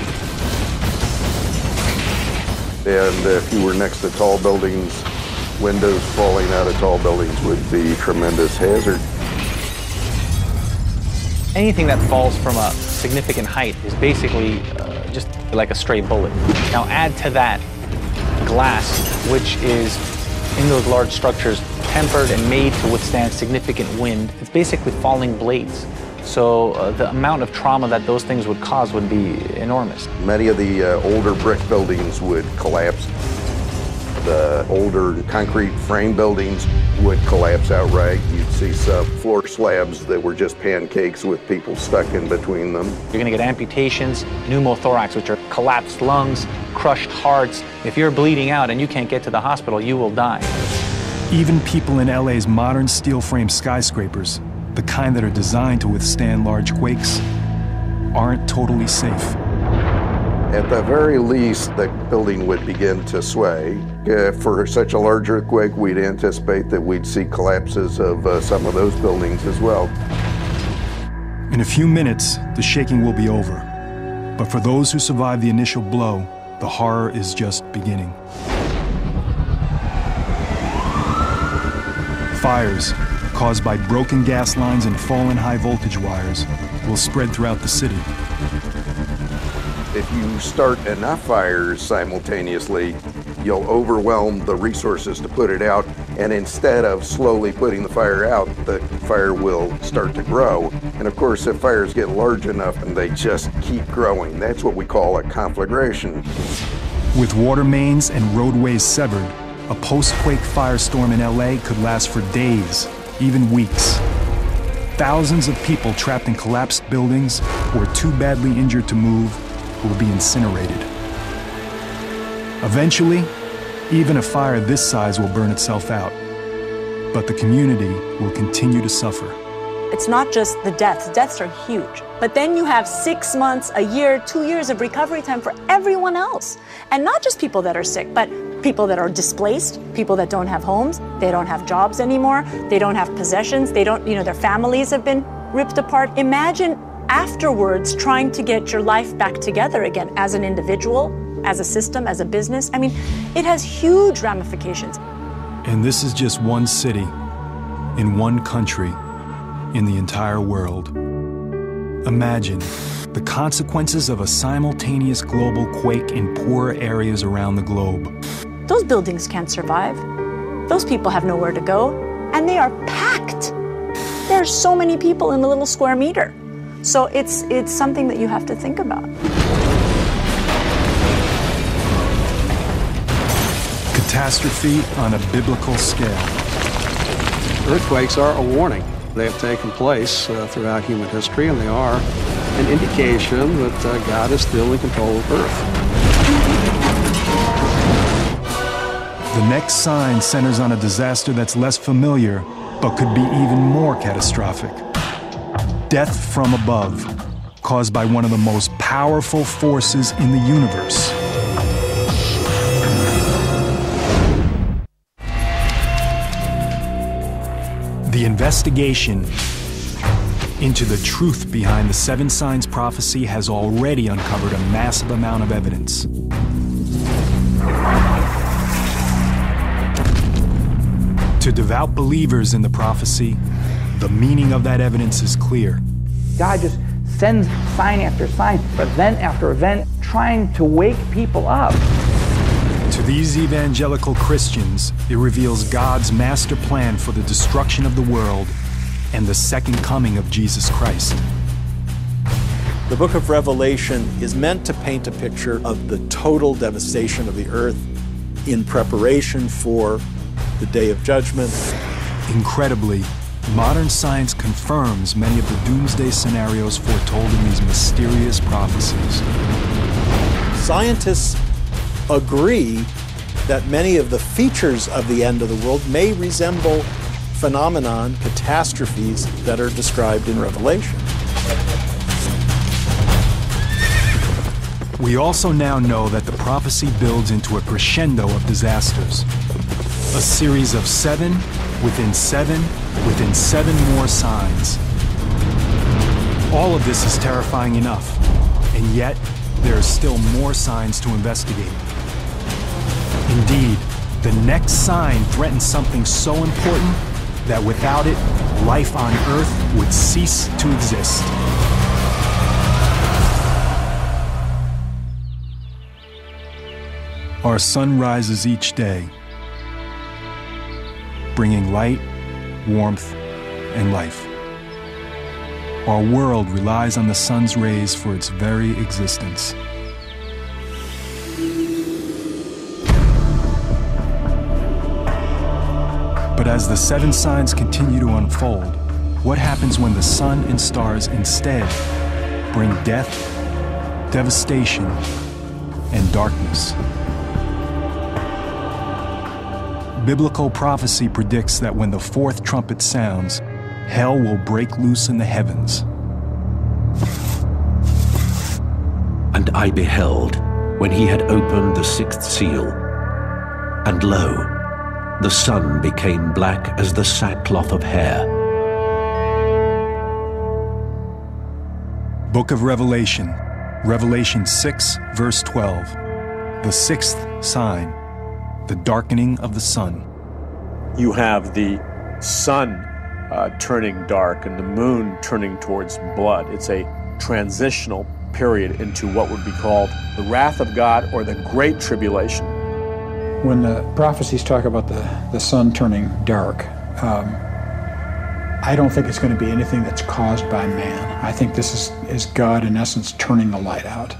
[SPEAKER 21] And if you were next to tall buildings, windows falling out of tall buildings would be a tremendous hazard.
[SPEAKER 5] Anything that falls from a significant height is basically just like a stray bullet. Now add to that glass, which is in those large structures tempered and made to withstand significant wind. It's basically falling blades. So the amount of trauma that those things would cause would be enormous.
[SPEAKER 21] Many of the older brick buildings would collapse. The older concrete frame buildings would collapse outright. You'd see some floor slabs that were just pancakes with people stuck in between them.
[SPEAKER 5] You're going to get amputations, pneumothorax, which are collapsed lungs, crushed hearts. If you're bleeding out and you can't get to the hospital, you will die.
[SPEAKER 1] Even people in LA's modern steel frame skyscrapers, the kind that are designed to withstand large quakes, aren't totally safe.
[SPEAKER 21] At the very least, the building would begin to sway. For such a large earthquake, we'd anticipate that we'd see collapses of some of those buildings as well.
[SPEAKER 1] In a few minutes, the shaking will be over. But for those who survive the initial blow, the horror is just beginning. Fires caused by broken gas lines and fallen high voltage wires will spread throughout the city.
[SPEAKER 21] If you start enough fires simultaneously, you'll overwhelm the resources to put it out, and instead of slowly putting the fire out, the fire will start to grow. And of course, if fires get large enough, and they just keep growing, that's what we call a conflagration.
[SPEAKER 1] With water mains and roadways severed, a post-quake firestorm in LA could last for days, even weeks. Thousands of people trapped in collapsed buildings or too badly injured to move will be incinerated. Eventually, even a fire this size will burn itself out, but the community will continue to suffer.
[SPEAKER 6] It's not just the deaths. Deaths are huge. But then you have 6 months, a year, 2 years of recovery time for everyone else. And not just people that are sick, but people that are displaced, people that don't have homes, they don't have jobs anymore, they don't have possessions, they don't, their families have been ripped apart. Imagine afterwards trying to get your life back together again as an individual, as a system, as a business. I mean, it has huge ramifications.
[SPEAKER 1] And this is just one city, in one country, in the entire world. Imagine the consequences of a simultaneous global quake in poorer areas around the globe.
[SPEAKER 6] Those buildings can't survive. Those people have nowhere to go, and they are packed. There are so many people in a little square meter. So it's something that you have to think about.
[SPEAKER 1] Catastrophe on a biblical scale.
[SPEAKER 18] Earthquakes are a warning. They have taken place throughout human history, and they are an indication that God is still in control of Earth.
[SPEAKER 1] The next sign centers on a disaster that's less familiar, but could be even more catastrophic. Death from above, caused by one of the most powerful forces in the universe. The investigation into the truth behind the 7 signs prophecy has already uncovered a massive amount of evidence. To devout believers in the prophecy, the meaning of that evidence is clear.
[SPEAKER 4] God just sends sign after sign, event after event, trying to wake people up.
[SPEAKER 1] To these evangelical Christians, it reveals God's master plan for the destruction of the world and the second coming of Jesus Christ.
[SPEAKER 7] The book of Revelation is meant to paint a picture of the total devastation of the earth in preparation for the day of judgment.
[SPEAKER 1] Incredibly, modern science confirms many of the doomsday scenarios foretold in these mysterious prophecies.
[SPEAKER 7] Scientists agree that many of the features of the end of the world may resemble phenomenon, catastrophes that are described in Revelation.
[SPEAKER 1] We also now know that the prophecy builds into a crescendo of disasters. A series of 7 within 7 within 7 more signs. All of this is terrifying enough, and yet there are still more signs to investigate. Indeed, the next sign threatens something so important that without it, life on Earth would cease to exist. Our sun rises each day, bringing light, warmth, and life. Our world relies on the sun's rays for its very existence. But as the seven signs continue to unfold, what happens when the sun and stars instead bring death, devastation, and darkness? Biblical prophecy predicts that when the fourth trumpet sounds, hell will break loose in the heavens.
[SPEAKER 9] And I beheld, when he had opened the sixth seal, and lo, the sun became black as the sackcloth of hair.
[SPEAKER 1] Book of Revelation, Revelation 6, verse 12. The sixth sign, the darkening of the sun.
[SPEAKER 8] You have the sun turning dark and the moon turning towards blood. It's a transitional period into what would be called the wrath of God or the Great Tribulation.
[SPEAKER 3] When the prophecies talk about the sun turning dark, I don't think it's going to be anything that's caused by man. I think this is God, in essence, turning the light out.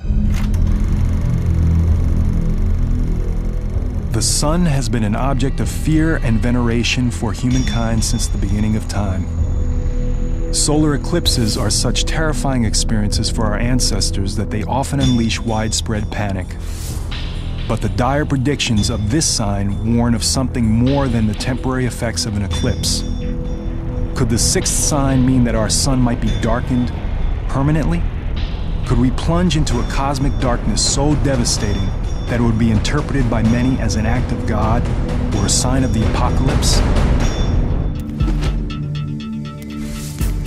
[SPEAKER 1] The sun has been an object of fear and veneration for humankind since the beginning of time. Solar eclipses are such terrifying experiences for our ancestors that they often unleash widespread panic. But the dire predictions of this sign warn of something more than the temporary effects of an eclipse. Could the sixth sign mean that our sun might be darkened permanently? Could we plunge into a cosmic darkness so devastating that it would be interpreted by many as an act of God or a sign of the apocalypse?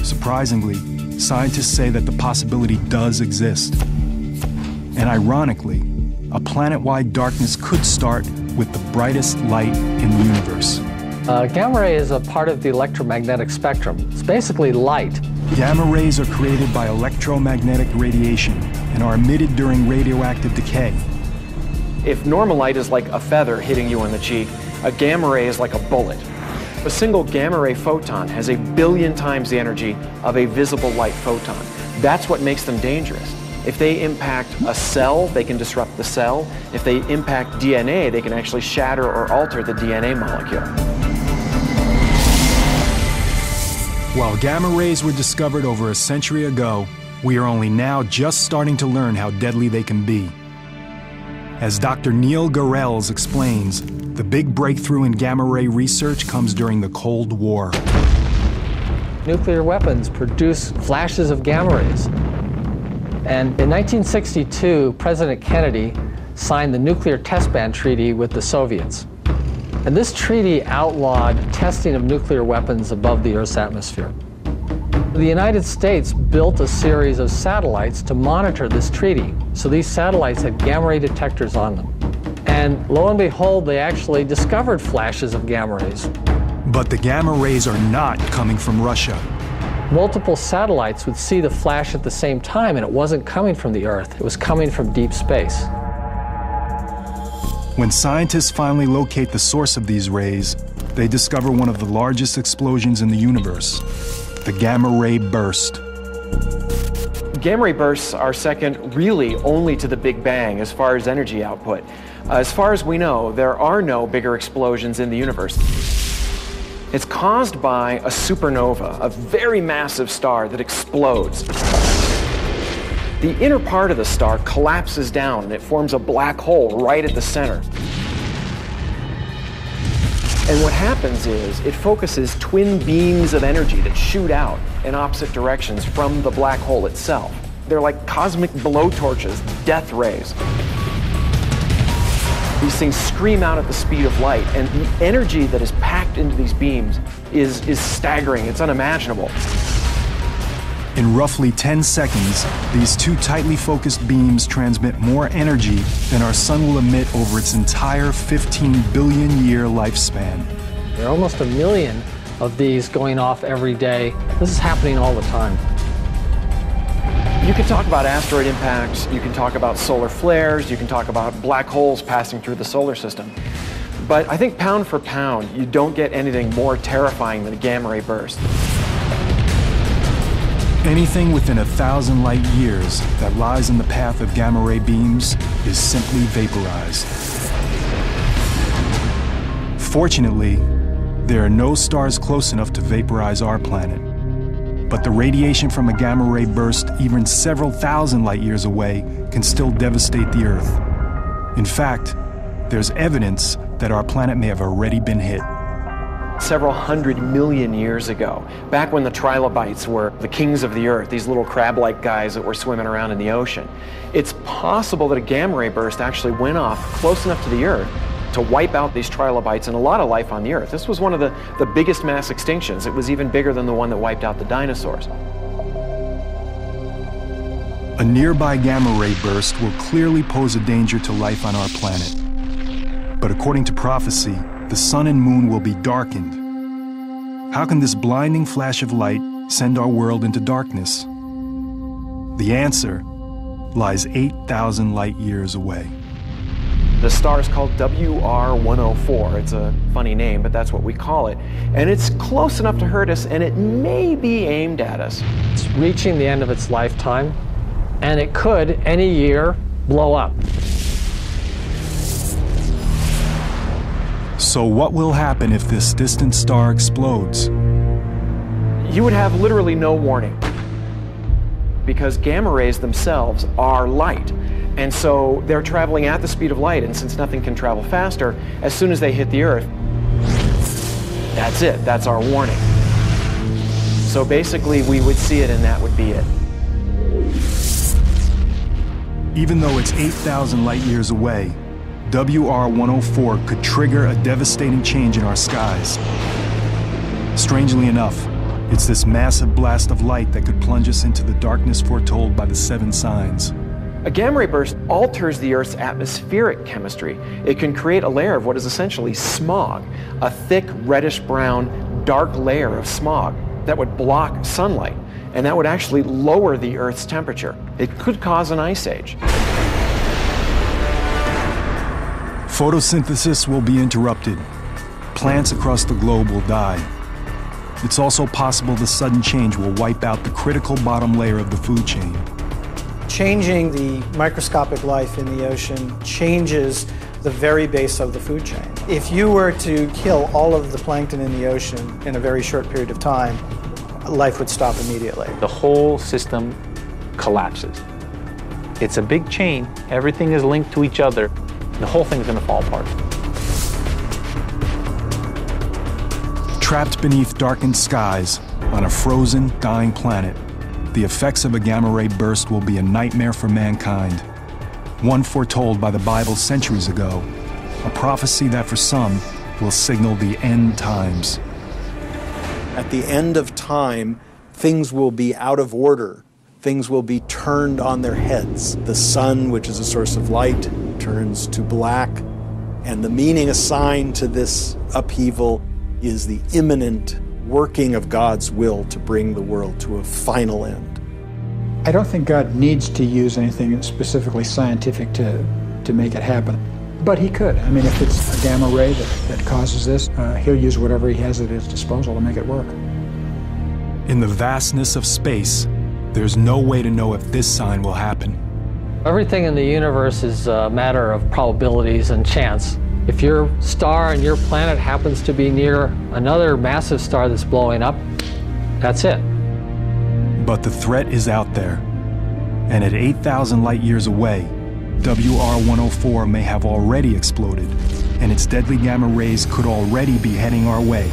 [SPEAKER 1] Surprisingly, scientists say that the possibility does exist. And ironically, a planet-wide darkness could start with the brightest light in the universe.
[SPEAKER 2] Gamma ray is a part of the electromagnetic spectrum. It's basically light.
[SPEAKER 1] Gamma rays are created by electromagnetic radiation and are emitted during radioactive decay.
[SPEAKER 10] If normal light is like a feather hitting you on the cheek, a gamma ray is like a bullet. A single gamma ray photon has 1 billion times the energy of a visible light photon. That's what makes them dangerous. If they impact a cell, they can disrupt the cell. If they impact DNA, they can actually shatter or alter the DNA molecule.
[SPEAKER 1] While gamma rays were discovered over a century ago, we are only now just starting to learn how deadly they can be. As Dr. Neil Garrels explains, the big breakthrough in gamma ray research comes during the Cold War.
[SPEAKER 2] Nuclear weapons produce flashes of gamma rays. And in 1962, President Kennedy signed the Nuclear Test Ban Treaty with the Soviets. And this treaty outlawed testing of nuclear weapons above the Earth's atmosphere. The United States built a series of satellites to monitor this treaty. So these satellites had gamma ray detectors on them. And lo and behold, they actually discovered flashes of gamma rays.
[SPEAKER 1] But the gamma rays are not coming from Russia.
[SPEAKER 2] Multiple satellites would see the flash at the same time, and it wasn't coming from the Earth. It was coming from deep space.
[SPEAKER 1] When scientists finally locate the source of these rays, they discover one of the largest explosions in the universe, the gamma ray burst.
[SPEAKER 10] Gamma ray bursts are second really only to the Big Bang as far as energy output. As far as we know, there are no bigger explosions in the universe. It's caused by a supernova, a very massive star that explodes. The inner part of the star collapses down and it forms a black hole right at the center. And what happens is it focuses twin beams of energy that shoot out in opposite directions from the black hole itself. They're like cosmic blowtorches, death rays. These things scream out at the speed of light, and the energy that is packed into these beams is staggering. It's unimaginable.
[SPEAKER 1] In roughly 10 seconds, these two tightly focused beams transmit more energy than our sun will emit over its entire 15 billion year lifespan.
[SPEAKER 2] There are almost 1 million of these going off every day. This is happening all the time.
[SPEAKER 10] You can talk about asteroid impacts, you can talk about solar flares, you can talk about black holes passing through the solar system. But I think pound for pound, you don't get anything more terrifying than a gamma ray burst.
[SPEAKER 1] Anything within 1,000 light years that lies in the path of gamma ray beams is simply vaporized. Fortunately, there are no stars close enough to vaporize our planet. But the radiation from a gamma ray burst even several thousand light years away can still devastate the Earth. In fact, there's evidence that our planet may have already been hit.
[SPEAKER 10] Several 100 million years ago, back when the trilobites were the kings of the Earth, these little crab-like guys that were swimming around in the ocean, it's possible that a gamma ray burst actually went off close enough to the Earth to wipe out these trilobites and a lot of life on the Earth. This was one of the biggest mass extinctions. It was even bigger than the one that wiped out the dinosaurs.
[SPEAKER 1] A nearby gamma ray burst will clearly pose a danger to life on our planet. But according to prophecy, the sun and moon will be darkened. How can this blinding flash of light send our world into darkness? The answer lies 8,000 light years away.
[SPEAKER 10] The star is called WR104. It's a funny name, but that's what we call it. And it's close enough to hurt us, and it may be aimed at us.
[SPEAKER 2] It's reaching the end of its lifetime, and it could, any year, blow up.
[SPEAKER 1] So what will happen if this distant star explodes?
[SPEAKER 10] You would have literally no warning, because gamma rays themselves are light. And so they're traveling at the speed of light, and since nothing can travel faster, as soon as they hit the Earth, that's it, that's our warning. So basically we would see it and that would be it.
[SPEAKER 1] Even though it's 8,000 light years away, WR104 could trigger a devastating change in our skies. Strangely enough, it's this massive blast of light that could plunge us into the darkness foretold by the 7 signs.
[SPEAKER 10] A gamma ray burst alters the Earth's atmospheric chemistry. It can create a layer of what is essentially smog, a thick reddish-brown, dark layer of smog that would block sunlight, and that would actually lower the Earth's temperature. It could cause an ice age.
[SPEAKER 1] Photosynthesis will be interrupted. Plants across the globe will die. It's also possible the sudden change will wipe out the critical bottom layer of the food chain.
[SPEAKER 11] Changing the microscopic life in the ocean changes the very base of the food chain. If you were to kill all of the plankton in the ocean in a very short period of time, life would stop immediately.
[SPEAKER 5] The whole system collapses. It's a big chain. Everything is linked to each other. The whole thing's going to fall apart.
[SPEAKER 1] Trapped beneath darkened skies on a frozen, dying planet, the effects of a gamma ray burst will be a nightmare for mankind. One foretold by the Bible centuries ago, a prophecy that for some will signal the end times.
[SPEAKER 7] At the end of time, things will be out of order. Things will be turned on their heads. The sun, which is a source of light, turns to black, and the meaning assigned to this upheaval is the imminent working of God's will to bring the world to a final end.
[SPEAKER 3] I don't think God needs to use anything specifically scientific to make it happen, but he could. I mean, if it's a gamma ray that causes this, he'll use whatever he has at his disposal to make it work.
[SPEAKER 1] In the vastness of space, there's no way to know if this sign will happen.
[SPEAKER 2] Everything in the universe is a matter of probabilities and chance. If your star and your planet happens to be near another massive star that's blowing up, that's it.
[SPEAKER 1] But the threat is out there. And at 8,000 light years away, WR104 may have already exploded, and its deadly gamma rays could already be heading our way.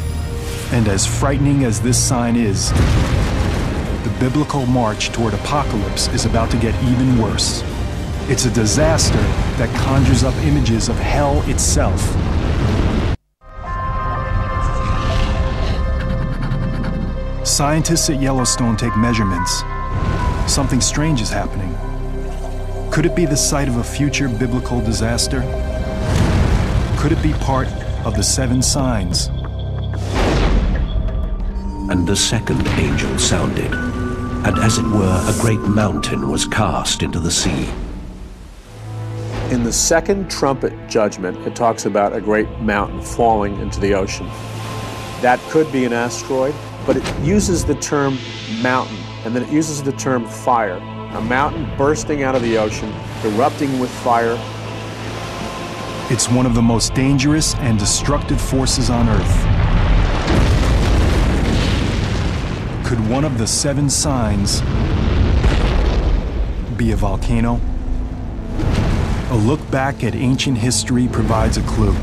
[SPEAKER 1] And as frightening as this sign is, the biblical march toward apocalypse is about to get even worse. It's a disaster that conjures up images of hell itself. Scientists at Yellowstone take measurements. Something strange is happening. Could it be the site of a future biblical disaster? Could it be part of the 7 signs?
[SPEAKER 9] And the second angel sounded, and as it were, a great mountain was cast into the sea.
[SPEAKER 8] In the second trumpet judgment, it talks about a great mountain falling into the ocean. That could be an asteroid, but it uses the term mountain, and then it uses the term fire. A mountain bursting out of the ocean, erupting with fire.
[SPEAKER 1] It's one of the most dangerous and destructive forces on Earth. Could one of the 7 signs be a volcano? A look back at ancient history provides a clue.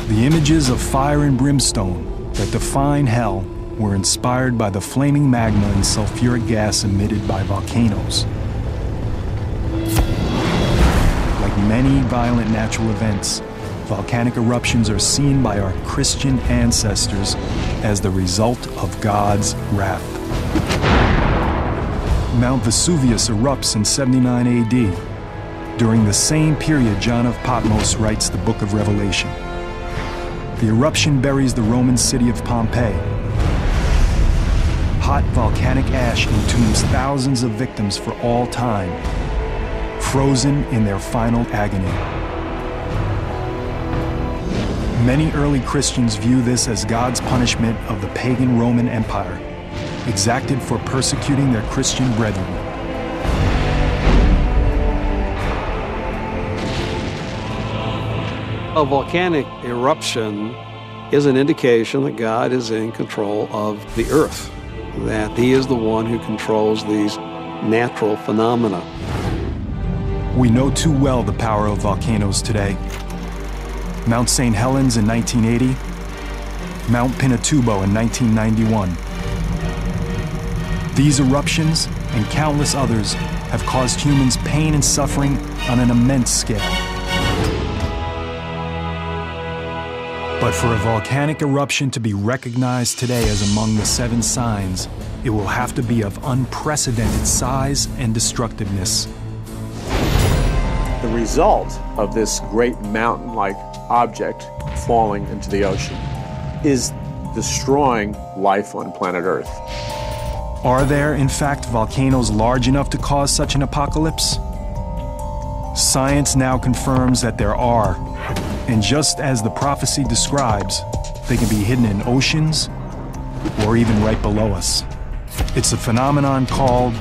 [SPEAKER 1] The images of fire and brimstone that define hell were inspired by the flaming magma and sulfuric gas emitted by volcanoes. Like many violent natural events, volcanic eruptions are seen by our Christian ancestors as the result of God's wrath. Mount Vesuvius erupts in 79 AD. During the same period, John of Patmos writes the book of Revelation. The eruption buries the Roman city of Pompeii. Hot volcanic ash entombs thousands of victims for all time, frozen in their final agony. Many early Christians view this as God's punishment of the pagan Roman Empire, exacted for persecuting their Christian brethren.
[SPEAKER 18] A volcanic eruption is an indication that God is in control of the earth, that He is the one who controls these natural phenomena.
[SPEAKER 1] We know too well the power of volcanoes today. Mount St. Helens in 1980, Mount Pinatubo in 1991. These eruptions and countless others have caused humans pain and suffering on an immense scale. But for a volcanic eruption to be recognized today as among the 7 signs, it will have to be of unprecedented size and destructiveness.
[SPEAKER 8] The result of this great mountain-like object falling into the ocean is destroying life on planet Earth.
[SPEAKER 1] Are there, in fact, volcanoes large enough to cause such an apocalypse? Science now confirms that there are. And just as the prophecy describes, they can be hidden in oceans or even right below us. It's a phenomenon called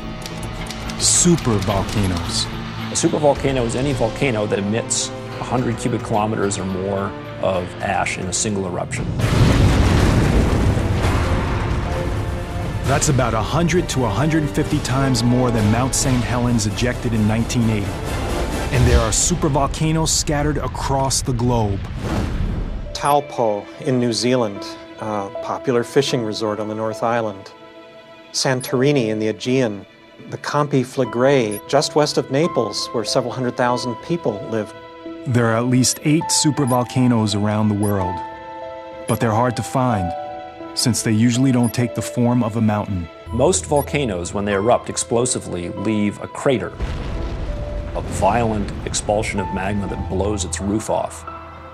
[SPEAKER 1] supervolcanoes.
[SPEAKER 13] A supervolcano is any volcano that emits 100 cubic kilometers or more of ash in a single eruption.
[SPEAKER 1] That's about 100 to 150 times more than Mount St. Helens ejected in 1980. And there are supervolcanoes scattered across the globe.
[SPEAKER 22] Taupo in New Zealand, a popular fishing resort on the North Island. Santorini in the Aegean. The Campi Flegrei, just west of Naples, where several 100,000 people live.
[SPEAKER 1] There are at least 8 supervolcanoes around the world. But they're hard to find, since they usually don't take the form of a mountain.
[SPEAKER 13] Most volcanoes, when they erupt explosively, leave a crater, a violent expulsion of magma that blows its roof off.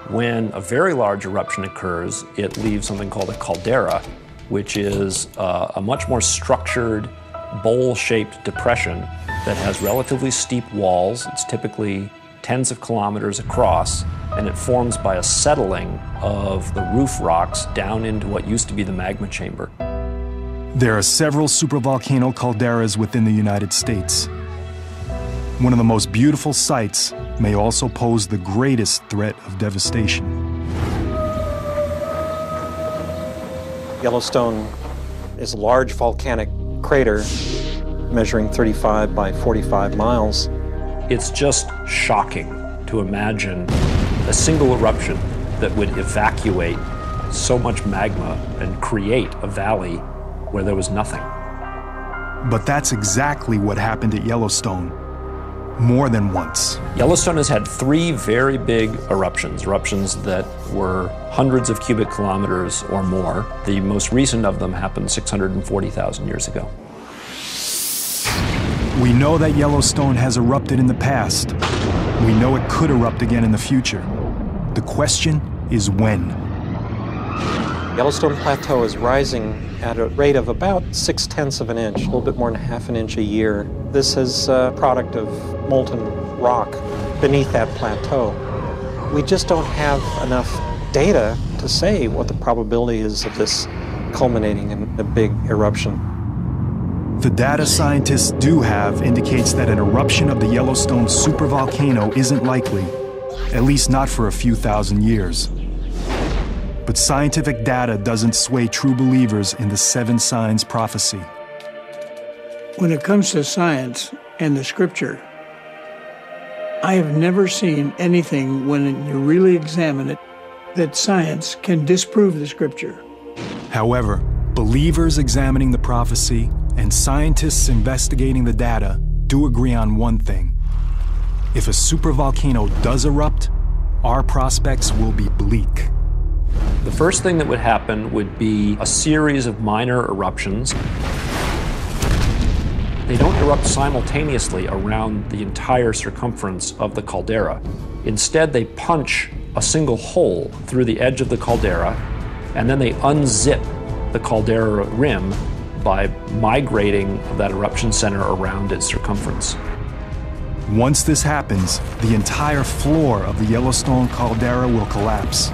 [SPEAKER 13] When a very large eruption occurs, it leaves something called a caldera, which is a much more structured, bowl-shaped depression that has relatively steep walls. It's typically tens of kilometers across, and it forms by a settling of the roof rocks down into what used to be the magma chamber.
[SPEAKER 1] There are several supervolcano calderas within the United States. One of the most beautiful sights may also pose the greatest threat of devastation.
[SPEAKER 22] Yellowstone is a large volcanic crater measuring 35 by 45 miles.
[SPEAKER 13] It's just shocking to imagine a single eruption that would evacuate so much magma and create a valley where there was nothing.
[SPEAKER 1] But that's exactly what happened at Yellowstone. More than once.
[SPEAKER 13] Yellowstone has had 3 very big eruptions that were hundreds of cubic kilometers or more. The most recent of them happened 640,000 years ago.
[SPEAKER 1] We know that Yellowstone has erupted in the past. We know it could erupt again in the future. The question is when.
[SPEAKER 22] Yellowstone Plateau is rising at a rate of about 0.6 of an inch, a little bit more than ½ an inch a year. This is a product of molten rock beneath that plateau. We just don't have enough data to say what the probability is of this culminating in a big eruption.
[SPEAKER 1] The data scientists do have indicates that an eruption of the Yellowstone supervolcano isn't likely, at least not for a few thousand years. But scientific data doesn't sway true believers in the 7 signs prophecy.
[SPEAKER 12] When it comes to science and the scripture, I have never seen anything, when you really examine it, that science can disprove the scripture.
[SPEAKER 1] However, believers examining the prophecy and scientists investigating the data do agree on one thing. If a supervolcano does erupt, our prospects will be bleak.
[SPEAKER 13] The first thing that would happen would be a series of minor eruptions. They don't erupt simultaneously around the entire circumference of the caldera. Instead, they punch a single hole through the edge of the caldera, and then they unzip the caldera rim by migrating that eruption center around its circumference.
[SPEAKER 1] Once this happens, the entire floor of the Yellowstone caldera will collapse.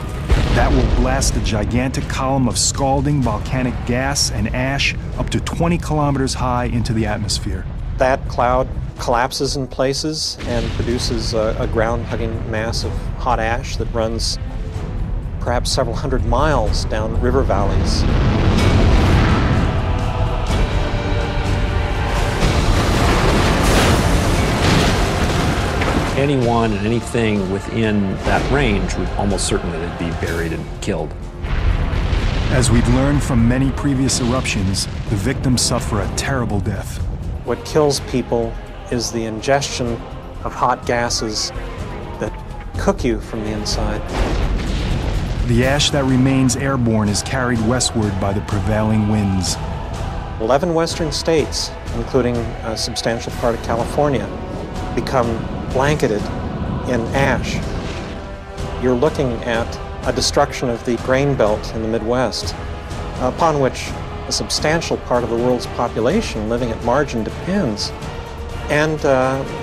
[SPEAKER 1] That will blast a gigantic column of scalding volcanic gas and ash up to 20 kilometers high into the atmosphere.
[SPEAKER 22] That cloud collapses in places and produces a ground-hugging mass of hot ash that runs perhaps several hundred miles down river valleys.
[SPEAKER 13] Anyone and anything within that range would almost certainly be buried and killed.
[SPEAKER 1] As we've learned from many previous eruptions, the victims suffer a terrible death.
[SPEAKER 22] What kills people is the ingestion of hot gases that cook you from the inside.
[SPEAKER 1] The ash that remains airborne is carried westward by the prevailing winds.
[SPEAKER 22] 11 western states, including a substantial part of California, become blanketed in ash. You're looking at a destruction of the grain belt in the Midwest, upon which a substantial part of the world's population living at margin depends. And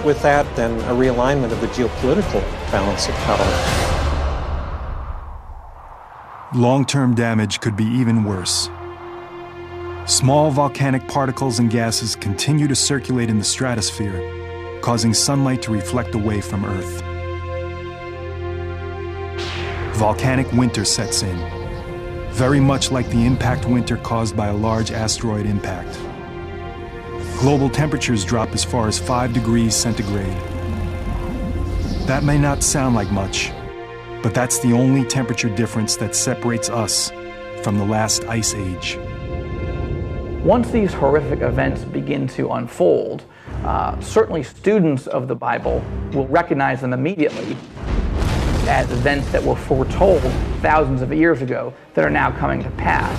[SPEAKER 22] with that, then, a realignment of the geopolitical balance of power.
[SPEAKER 1] Long-term damage could be even worse. Small volcanic particles and gases continue to circulate in the stratosphere, causing sunlight to reflect away from Earth. Volcanic winter sets in, very much like the impact winter caused by a large asteroid impact. Global temperatures drop as far as 5 degrees centigrade. That may not sound like much, but that's the only temperature difference that separates us from the last ice age.
[SPEAKER 4] Once these horrific events begin to unfold, certainly students of the Bible will recognize them immediately as events that were foretold thousands of years ago that are now coming to pass.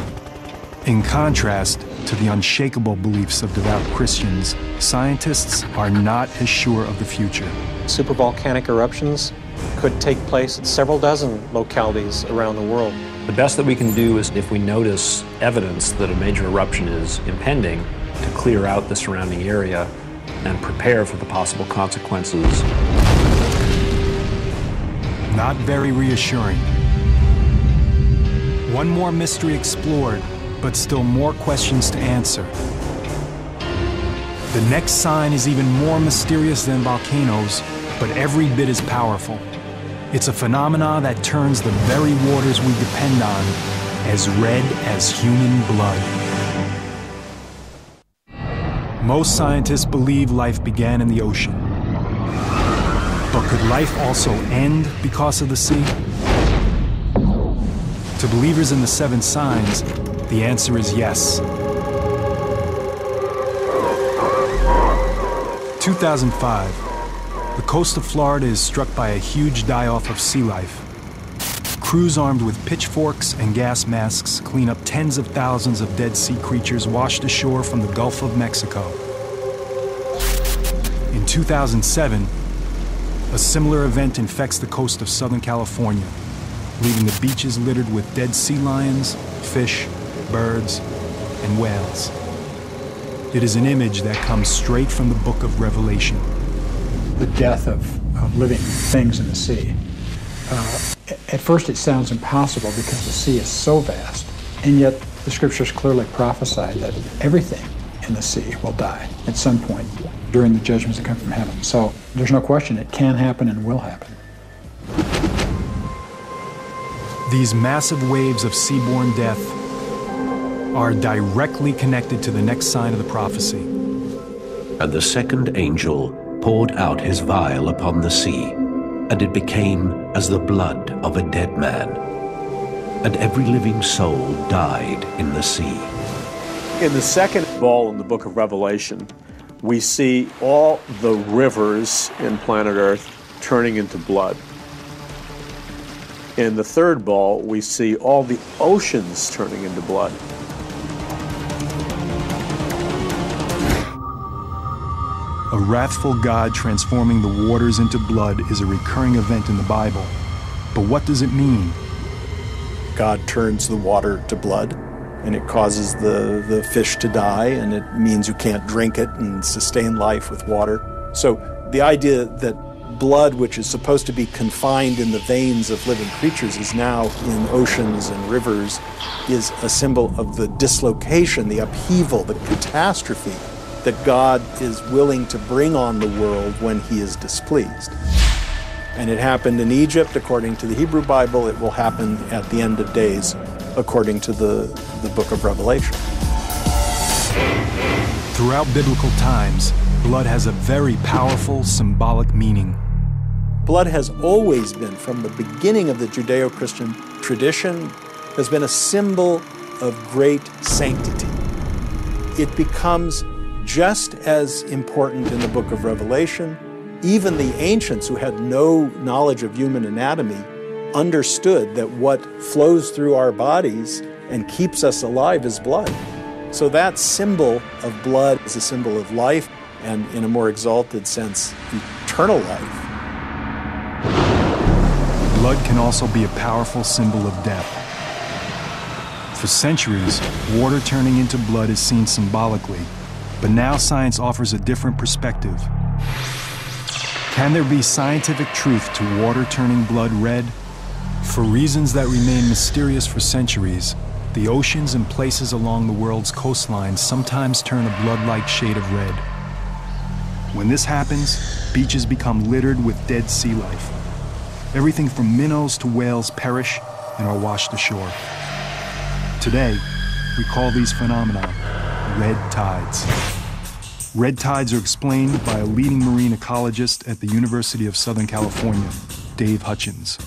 [SPEAKER 1] In contrast to the unshakable beliefs of devout Christians, scientists are not as sure of the future.
[SPEAKER 22] Supervolcanic eruptions could take place at several dozen localities around the world.
[SPEAKER 13] The best that we can do is, if we notice evidence that a major eruption is impending, to clear out the surrounding area and prepare for the possible consequences.
[SPEAKER 1] Not very reassuring. One more mystery explored, but still more questions to answer. The next sign is even more mysterious than volcanoes, but every bit as powerful. It's a phenomena that turns the very waters we depend on as red as human blood. Most scientists believe life began in the ocean. But could life also end because of the sea? To believers in the 7 signs, the answer is yes. 2005, the coast of Florida is struck by a huge die-off of sea life. Crews armed with pitchforks and gas masks clean up tens of thousands of dead sea creatures washed ashore from the Gulf of Mexico. In 2007, a similar event infects the coast of Southern California, leaving the beaches littered with dead sea lions, fish, birds, and whales. It is an image that comes straight from the book of Revelation.
[SPEAKER 3] The death of living things in the sea. At first it sounds impossible because the sea is so vast, and yet the scriptures clearly prophesy that everything in the sea will die at some point during the judgments that come from heaven. So there's no question it can happen and will happen.
[SPEAKER 1] These massive waves of seaborne death are directly connected to the next sign of the prophecy.
[SPEAKER 9] And the second angel poured out his vial upon the sea, and it became as the blood of a dead man. And every living soul died in the sea.
[SPEAKER 8] In the second ball in the book of Revelation, we see all the rivers in planet Earth turning into blood. In the third ball, we see all the oceans turning into blood.
[SPEAKER 1] A wrathful God transforming the waters into blood is a recurring event in the Bible. But what does it mean?
[SPEAKER 7] God turns the water to blood, and it causes the fish to die, and it means you can't drink it and sustain life with water. So the idea that blood, which is supposed to be confined in the veins of living creatures, is now in oceans and rivers, is a symbol of the dislocation, the upheaval, the catastrophe that God is willing to bring on the world when he is displeased. And it happened in Egypt, according to the Hebrew Bible. It will happen at the end of days, according to the book of Revelation.
[SPEAKER 1] Throughout biblical times, blood has a very powerful symbolic meaning.
[SPEAKER 7] Blood has always been, from the beginning of the Judeo-Christian tradition, has been a symbol of great sanctity. It becomes just as important in the book of Revelation. Even the ancients, who had no knowledge of human anatomy, understood that what flows through our bodies and keeps us alive is blood. So that symbol of blood is a symbol of life, and in a more exalted sense, eternal life.
[SPEAKER 1] Blood can also be a powerful symbol of death. For centuries, water turning into blood is seen symbolically, but now science offers a different perspective. Can there be scientific truth to water turning blood red? For reasons that remain mysterious for centuries, the oceans and places along the world's coastlines sometimes turn a blood-like shade of red. When this happens, beaches become littered with dead sea life. Everything from minnows to whales perish and are washed ashore. Today, we call these phenomena red tides. Red tides are explained by a leading marine ecologist at the University of Southern California, Dave Hutchins.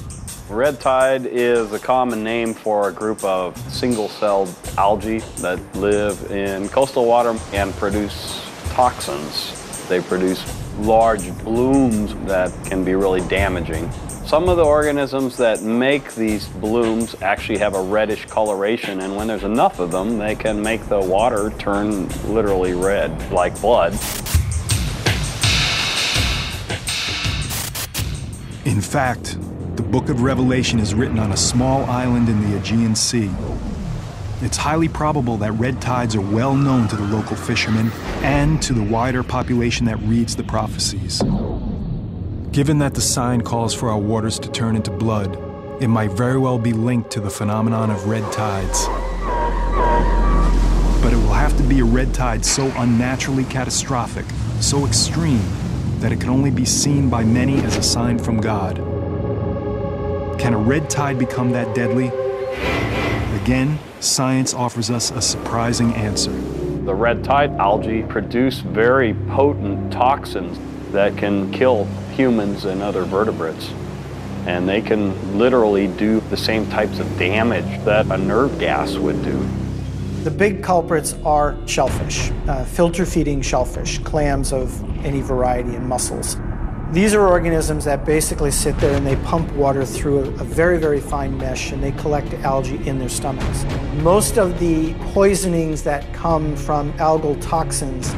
[SPEAKER 15] Red tide is a common name for a group of single-celled algae that live in coastal water and produce toxins. They produce large blooms that can be really damaging. Some of the organisms that make these blooms actually have a reddish coloration, and when there's enough of them, they can make the water turn literally red, like blood.
[SPEAKER 1] In fact, the book of Revelation is written on a small island in the Aegean Sea. It's highly probable that red tides are well known to the local fishermen and to the wider population that reads the prophecies. Given that the sign calls for our waters to turn into blood, it might very well be linked to the phenomenon of red tides. But it will have to be a red tide so unnaturally catastrophic, so extreme, that it can only be seen by many as a sign from God. Can a red tide become that deadly? Again, science offers us a surprising answer.
[SPEAKER 15] The red tide algae produce very potent toxins that can kill humans and other vertebrates. And they can literally do the same types of damage that a nerve gas would do.
[SPEAKER 11] The big culprits are shellfish, filter-feeding shellfish, clams of any variety, and mussels. These are organisms that basically sit there and they pump water through a very, very fine mesh, and they collect algae in their stomachs. Most of the poisonings that come from algal toxins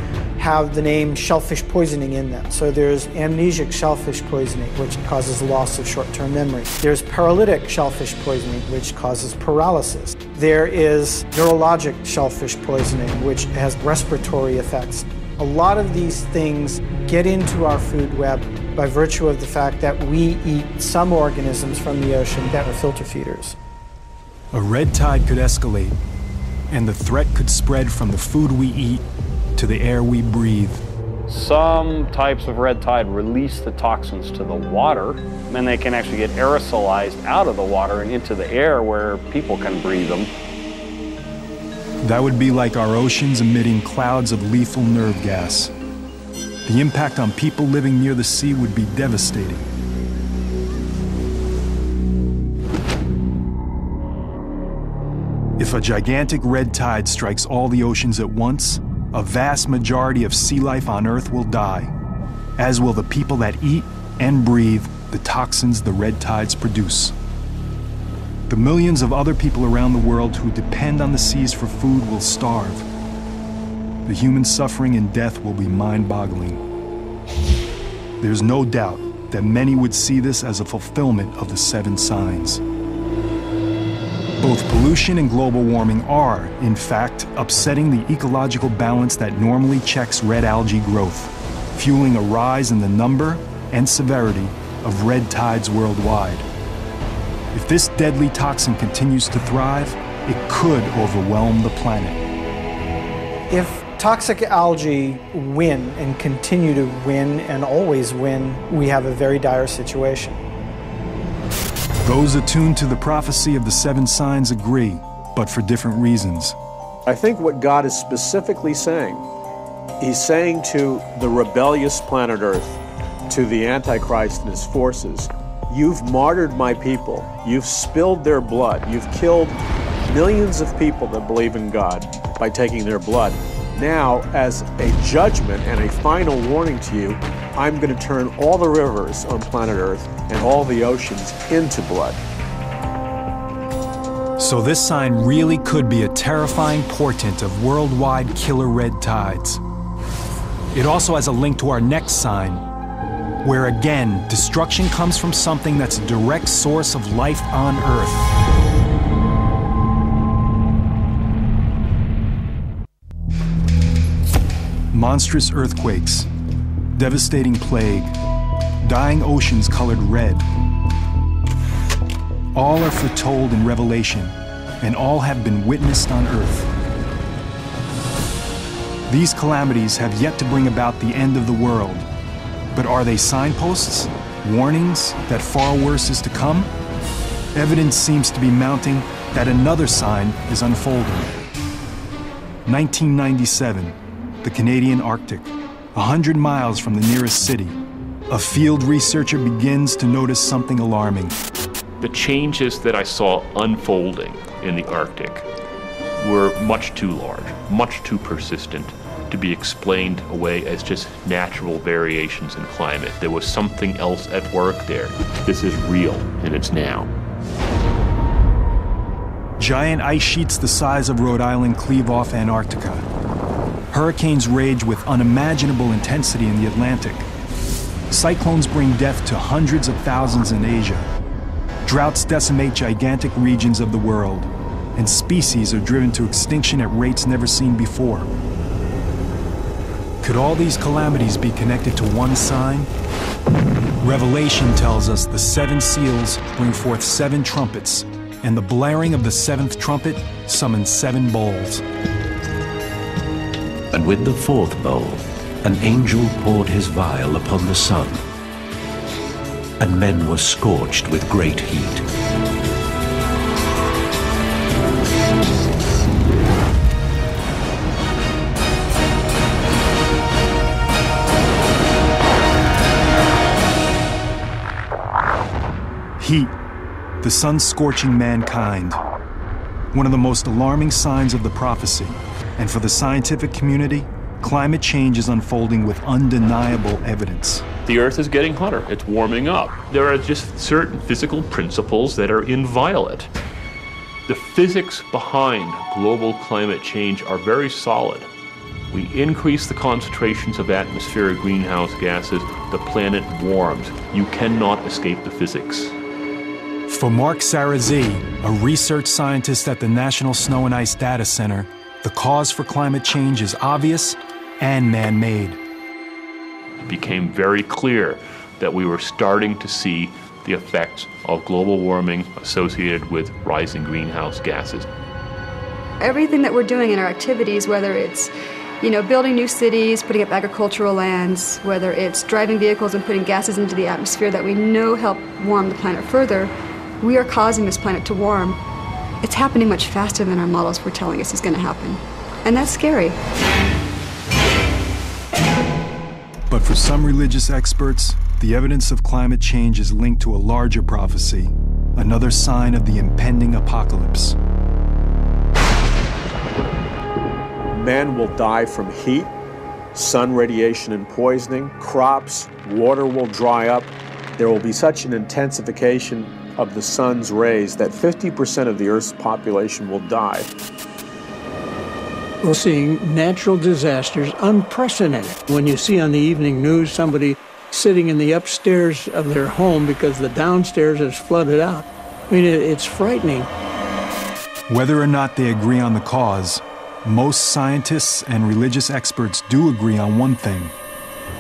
[SPEAKER 11] have the name shellfish poisoning in them. So there's amnesic shellfish poisoning, which causes loss of short-term memory. There's paralytic shellfish poisoning, which causes paralysis. There is neurologic shellfish poisoning, which has respiratory effects. A lot of these things get into our food web by virtue of the fact that we eat some organisms from the ocean that are filter feeders.
[SPEAKER 1] A red tide could escalate, and the threat could spread from the food we eat to the air we breathe.
[SPEAKER 15] Some types of red tide release the toxins to the water, and they can actually get aerosolized out of the water and into the air where people can breathe them.
[SPEAKER 1] That would be like our oceans emitting clouds of lethal nerve gas. The impact on people living near the sea would be devastating. If a gigantic red tide strikes all the oceans at once, a vast majority of sea life on Earth will die, as will the people that eat and breathe the toxins the red tides produce. The millions of other people around the world who depend on the seas for food will starve. The human suffering and death will be mind-boggling. There's no doubt that many would see this as a fulfillment of the 7 signs. Both pollution and global warming are, in fact, upsetting the ecological balance that normally checks red algae growth, fueling a rise in the number and severity of red tides worldwide. If this deadly toxin continues to thrive, it could overwhelm the planet.
[SPEAKER 11] If toxic algae win and continue to win and always win, we have a very dire situation.
[SPEAKER 1] Those attuned to the prophecy of the 7 signs agree, but for different reasons.
[SPEAKER 8] I think what God is specifically saying, He's saying to the rebellious planet Earth, to the Antichrist and his forces, you've martyred my people, you've spilled their blood, you've killed millions of people that believe in God by taking their blood. Now, as a judgment and a final warning to you, I'm going to turn all the rivers on planet Earth and all the oceans into blood.
[SPEAKER 1] So this sign really could be a terrifying portent of worldwide killer red tides. It also has a link to our next sign, where again, destruction comes from something that's a direct source of life on Earth. Monstrous earthquakes, devastating plague, dying oceans colored red. All are foretold in Revelation, and all have been witnessed on Earth. These calamities have yet to bring about the end of the world, but are they signposts, warnings that far worse is to come? Evidence seems to be mounting that another sign is unfolding. 1997. The Canadian Arctic, 100 miles from the nearest city. A field researcher begins to notice something alarming.
[SPEAKER 14] The changes that I saw unfolding in the Arctic were much too large, much too persistent to be explained away as just natural variations in climate. There was something else at work there. This is real, and it's now.
[SPEAKER 1] Giant ice sheets the size of Rhode Island cleave off Antarctica. Hurricanes rage with unimaginable intensity in the Atlantic. Cyclones bring death to hundreds of thousands in Asia. Droughts decimate gigantic regions of the world, and species are driven to extinction at rates never seen before. Could all these calamities be connected to one sign? Revelation tells us the 7 seals bring forth 7 trumpets, and the blaring of the 7th trumpet summons 7 bowls.
[SPEAKER 9] And with the 4th bowl, an angel poured his vial upon the sun, and men were scorched with great heat.
[SPEAKER 1] Heat, the sun scorching mankind. One of the most alarming signs of the prophecy. And for the scientific community, climate change is unfolding with undeniable evidence.
[SPEAKER 14] The Earth is getting hotter. It's warming up. There are just certain physical principles that are inviolate. The physics behind global climate change are very solid. we increase the concentrations of atmospheric greenhouse gases, the planet warms. You cannot escape the physics.
[SPEAKER 1] For Mark Sarazi, a research scientist at the National Snow and Ice Data Center, the cause for climate change is obvious and man-made.
[SPEAKER 14] It became very clear that we were starting to see the effects of global warming associated with rising greenhouse gases.
[SPEAKER 16] Everything that we're doing in our activities, whether it's building new cities, putting up agricultural lands, whether it's driving vehicles and putting gases into the atmosphere that we know help warm the planet further, we are causing this planet to warm. It's happening much faster than our models were telling us is going to happen. And that's scary.
[SPEAKER 1] But for some religious experts, the evidence of climate change is linked to a larger prophecy, another sign of the impending apocalypse.
[SPEAKER 8] Men will die from heat, sun radiation and poisoning, crops, water will dry up. There will be such an intensification of the sun's rays that 50% of the Earth's population will die.
[SPEAKER 12] We're seeing natural disasters, unprecedented. When you see on the evening news somebody sitting in the upstairs of their home because the downstairs is flooded out, I mean, it's frightening.
[SPEAKER 1] Whether or not they agree on the cause, most scientists and religious experts do agree on one thing.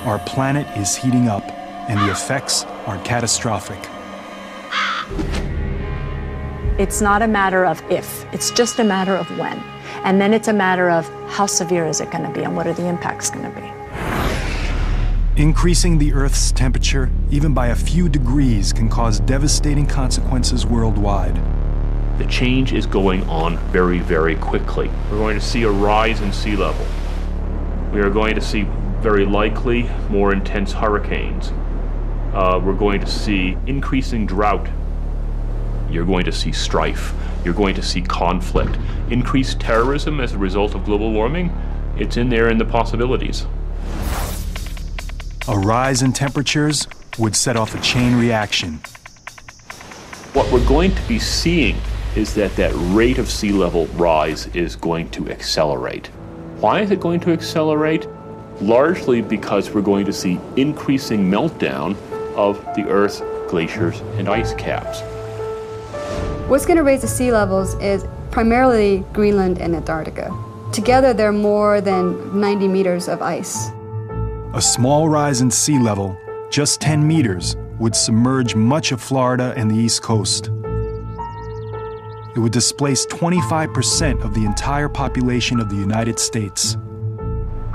[SPEAKER 1] Our planet is heating up, and the effects are catastrophic.
[SPEAKER 6] It's not a matter of if, it's just a matter of when. And then it's a matter of how severe is it going to be and what are the impacts going to be.
[SPEAKER 1] Increasing the Earth's temperature, even by a few degrees, can cause devastating consequences worldwide.
[SPEAKER 14] The change is going on very, very quickly. We're going to see a rise in sea level. We are going to see, very likely, more intense hurricanes. We're going to see increasing drought. You're going to see strife. You're going to see conflict. Increased terrorism as a result of global warming, it's in there in the possibilities.
[SPEAKER 1] A rise in temperatures would set off a chain reaction.
[SPEAKER 14] What we're going to be seeing is that rate of sea level rise is going to accelerate. Why is it going to accelerate? Largely because we're going to see increasing meltdown of the Earth's glaciers and ice caps.
[SPEAKER 16] What's going to raise the sea levels is primarily Greenland and Antarctica. Together, they're more than 90 meters of ice.
[SPEAKER 1] A small rise in sea level, just 10 meters, would submerge much of Florida and the East Coast. It would displace 25% of the entire population of the United States.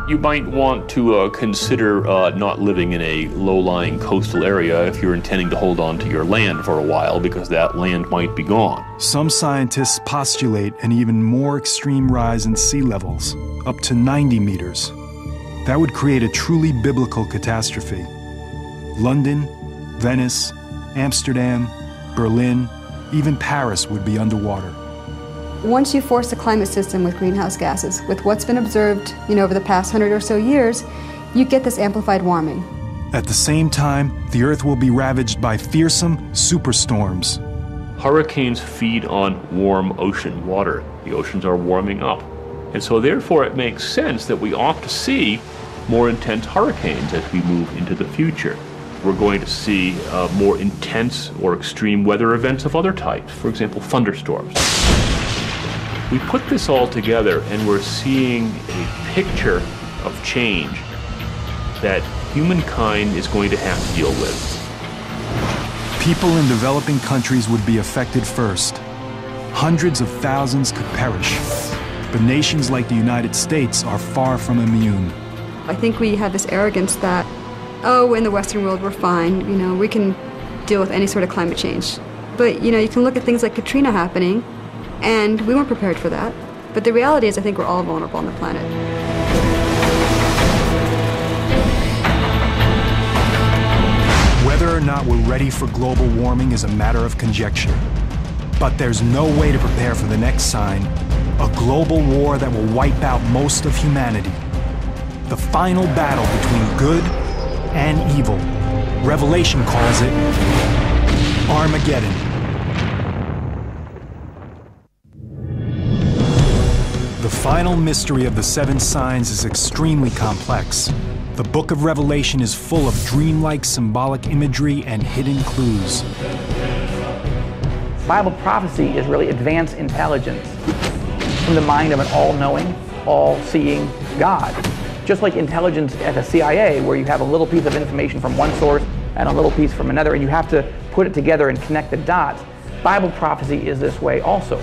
[SPEAKER 14] You might want to consider not living in a low-lying coastal area if you're intending to hold on to your land for a while, because that land might be gone.
[SPEAKER 1] Some scientists postulate an even more extreme rise in sea levels, up to 90 meters. That would create a truly biblical catastrophe. London, Venice, Amsterdam, Berlin, even Paris would be underwater.
[SPEAKER 16] Once you force the climate system with greenhouse gases, with what's been observed, over the past 100 or so years, you get this amplified warming.
[SPEAKER 1] At the same time, the Earth will be ravaged by fearsome superstorms.
[SPEAKER 14] Hurricanes feed on warm ocean water. The oceans are warming up. And so therefore it makes sense that we ought to see more intense hurricanes as we move into the future. We're going to see more intense or extreme weather events of other types, for example, thunderstorms. We put this all together and we're seeing a picture of change that humankind is going to have to deal with.
[SPEAKER 1] People in developing countries would be affected first. Hundreds of thousands could perish. But nations like the United States are far from immune.
[SPEAKER 16] I think we have this arrogance that, in the Western world we're fine, we can deal with any sort of climate change. But, you can look at things like Katrina happening, and we weren't prepared for that. But the reality is I think we're all vulnerable on the planet.
[SPEAKER 1] Whether or not we're ready for global warming is a matter of conjecture. But there's no way to prepare for the next sign, a global war that will wipe out most of humanity. The final battle between good and evil. Revelation calls it Armageddon. The final mystery of the seven signs is extremely complex. The book of Revelation is full of dreamlike symbolic imagery and hidden clues.
[SPEAKER 4] Bible prophecy is really advanced intelligence from the mind of an all-knowing, all-seeing God. Just like intelligence at the CIA, where you have a little piece of information from one source and a little piece from another, and you have to put it together and connect the dots. Bible prophecy is this way also.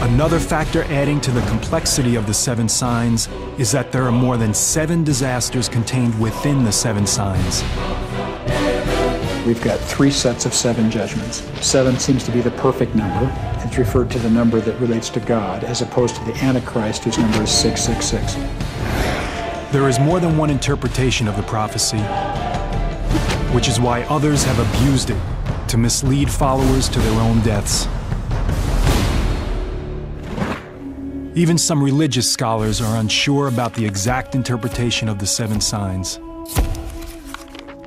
[SPEAKER 1] Another factor adding to the complexity of the seven signs is that there are more than 7 disasters contained within the seven signs.
[SPEAKER 3] We've got 3 sets of 7 judgments. 7 seems to be the perfect number. It's referred to the number that relates to God, as opposed to the Antichrist, whose number is 666.
[SPEAKER 1] There is more than one interpretation of the prophecy, which is why others have abused it to mislead followers to their own deaths. Even some religious scholars are unsure about the exact interpretation of the seven signs.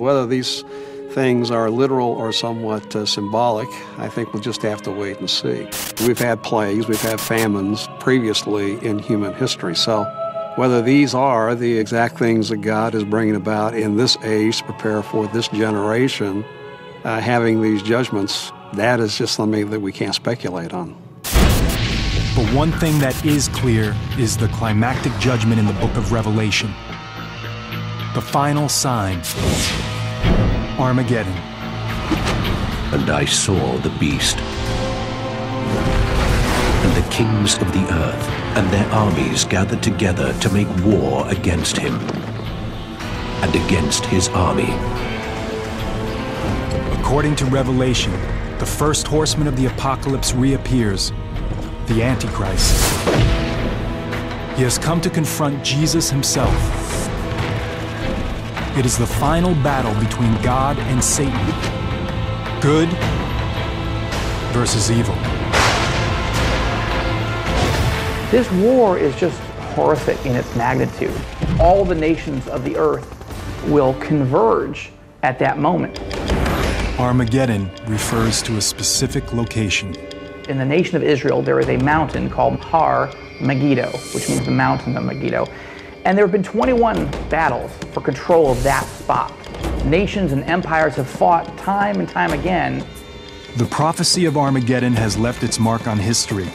[SPEAKER 18] Whether these things are literal or somewhat symbolic, I think we'll just have to wait and see. We've had plagues, we've had famines previously in human history, so whether these are the exact things that God is bringing about in this age to prepare for this generation, having these judgments, that is just something that we can't speculate on.
[SPEAKER 1] But one thing that is clear is the climactic judgment in the book of Revelation. The final sign, Armageddon.
[SPEAKER 9] And I saw the beast, and the kings of the earth, and their armies gathered together to make war against him, and against his army.
[SPEAKER 1] According to Revelation, the first horseman of the apocalypse reappears, the Antichrist. He has come to confront Jesus himself. It is the final battle between God and Satan. Good versus evil.
[SPEAKER 4] This war is just horrific in its magnitude. All the nations of the earth will converge at that moment.
[SPEAKER 1] Armageddon refers to a specific location.
[SPEAKER 4] In the nation of Israel, there is a mountain called Har Megiddo, which means the mountain of Megiddo. And there have been 21 battles for control of that spot. Nations and empires have fought time and time again.
[SPEAKER 1] The prophecy of Armageddon has left its mark on history.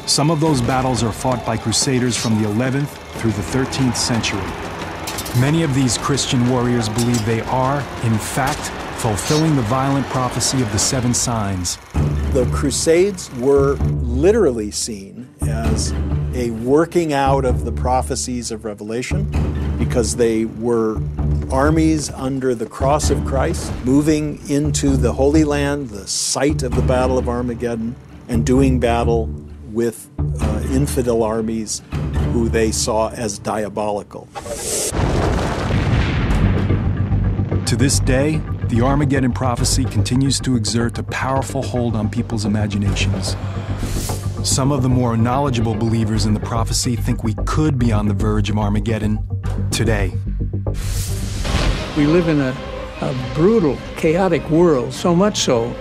[SPEAKER 1] Some of those battles are fought by crusaders from the 11th through the 13th century. Many of these Christian warriors believe they are, in fact, fulfilling the violent prophecy of the seven signs.
[SPEAKER 7] The Crusades were literally seen as a working out of the prophecies of Revelation, because they were armies under the cross of Christ, moving into the Holy Land, the site of the Battle of Armageddon, and doing battle with infidel armies who they saw as diabolical.
[SPEAKER 1] To this day, the Armageddon prophecy continues to exert a powerful hold on people's imaginations. Some of the more knowledgeable believers in the prophecy think we could be on the verge of Armageddon today.
[SPEAKER 12] We live in a brutal, chaotic world, so much so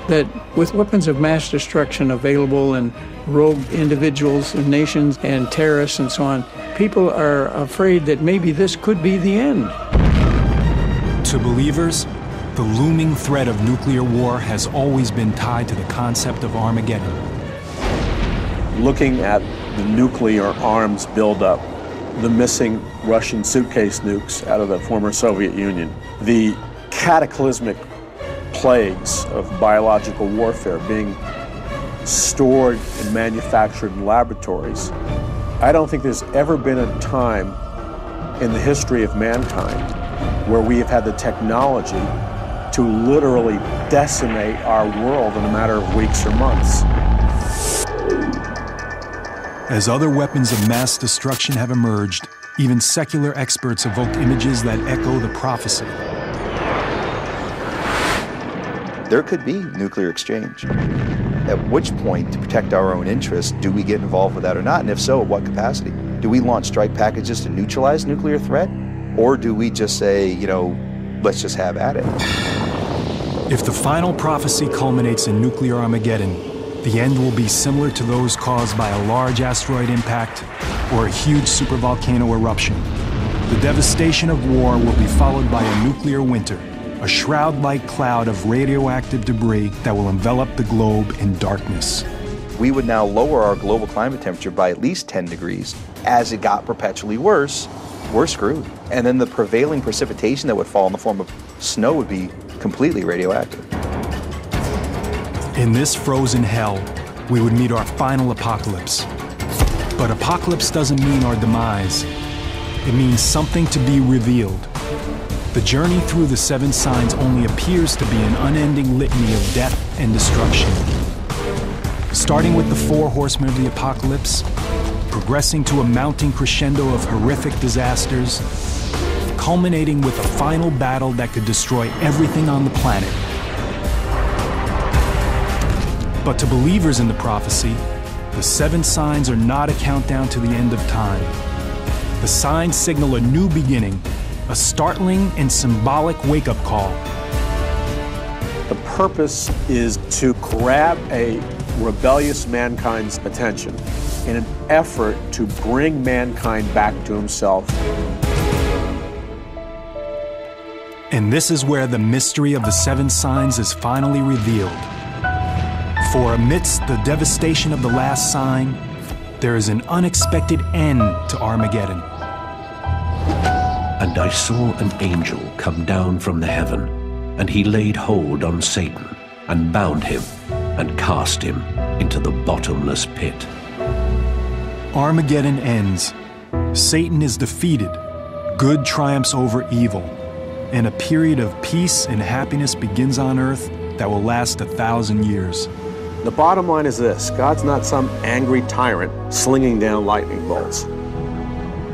[SPEAKER 12] that with weapons of mass destruction available and rogue individuals and nations and terrorists and so on, people are afraid that maybe this could be the end.
[SPEAKER 1] To believers, the looming threat of nuclear war has always been tied to the concept of Armageddon.
[SPEAKER 8] Looking at the nuclear arms buildup, the missing Russian suitcase nukes out of the former Soviet Union, the cataclysmic plagues of biological warfare being stored and manufactured in laboratories. I don't think there's ever been a time in the history of mankind where we have had the technology to literally decimate our world in a matter of weeks or months.
[SPEAKER 1] As other weapons of mass destruction have emerged, even secular experts evoke images that echo the prophecy.
[SPEAKER 19] There could be nuclear exchange. At which point, to protect our own interests, do we get involved with that or not? And if so, at what capacity? Do we launch strike packages to neutralize nuclear threat? Or do we just say, let's just have at it?
[SPEAKER 1] If the final prophecy culminates in nuclear Armageddon, the end will be similar to those caused by a large asteroid impact or a huge supervolcano eruption. The devastation of war will be followed by a nuclear winter, a shroud-like cloud of radioactive debris that will envelop the globe in darkness.
[SPEAKER 19] We would now lower our global climate temperature by at least 10 degrees. As it got perpetually worse, we're screwed. And then the prevailing precipitation that would fall in the form of snow would be completely radioactive.
[SPEAKER 1] In this frozen hell, we would meet our final apocalypse. But apocalypse doesn't mean our demise. It means something to be revealed. The journey through the 7 signs only appears to be an unending litany of death and destruction. Starting with the 4 horsemen of the apocalypse, progressing to a mounting crescendo of horrific disasters, culminating with a final battle that could destroy everything on the planet. But to believers in the prophecy, the 7 signs are not a countdown to the end of time. The signs signal a new beginning, a startling and symbolic wake-up call.
[SPEAKER 8] The purpose is to grab a rebellious mankind's attention in an effort to bring mankind back to himself.
[SPEAKER 1] And this is where the mystery of the 7 signs is finally revealed. For amidst the devastation of the last sign, there is an unexpected end to Armageddon.
[SPEAKER 9] And I saw an angel come down from the heaven, and he laid hold on Satan, and bound him, and cast him into the bottomless pit.
[SPEAKER 1] Armageddon ends. Satan is defeated. Good triumphs over evil. And a period of peace and happiness begins on earth that will last 1,000 years.
[SPEAKER 8] The bottom line is this: God's not some angry tyrant slinging down lightning bolts.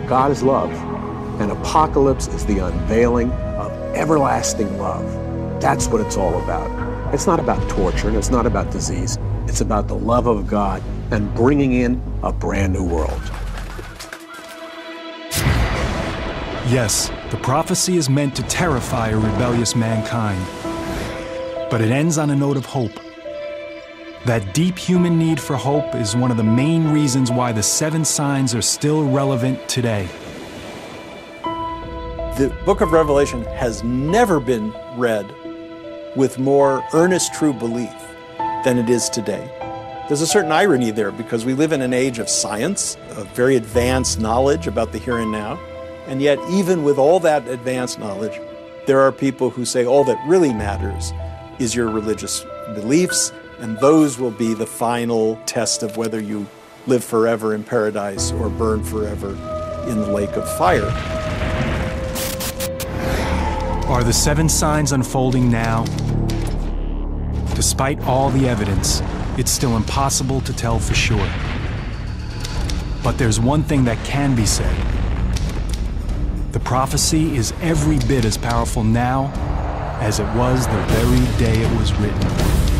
[SPEAKER 8] God is love, and apocalypse is the unveiling of everlasting love. That's what it's all about. It's not about torture, and it's not about disease. It's about the love of God and bringing in a brand new world.
[SPEAKER 1] Yes, the prophecy is meant to terrify a rebellious mankind. But it ends on a note of hope. That deep human need for hope is one of the main reasons why the 7 signs are still relevant today.
[SPEAKER 7] The book of Revelation has never been read with more earnest, true belief than it is today. There's a certain irony there because we live in an age of science, of very advanced knowledge about the here and now, and yet even with all that advanced knowledge, there are people who say all that really matters is your religious beliefs, and those will be the final test of whether you live forever in paradise or burn forever in the lake of fire.
[SPEAKER 1] Are the 7 signs unfolding now? Despite all the evidence, it's still impossible to tell for sure. But there's one thing that can be said. The prophecy is every bit as powerful now as it was the very day it was written.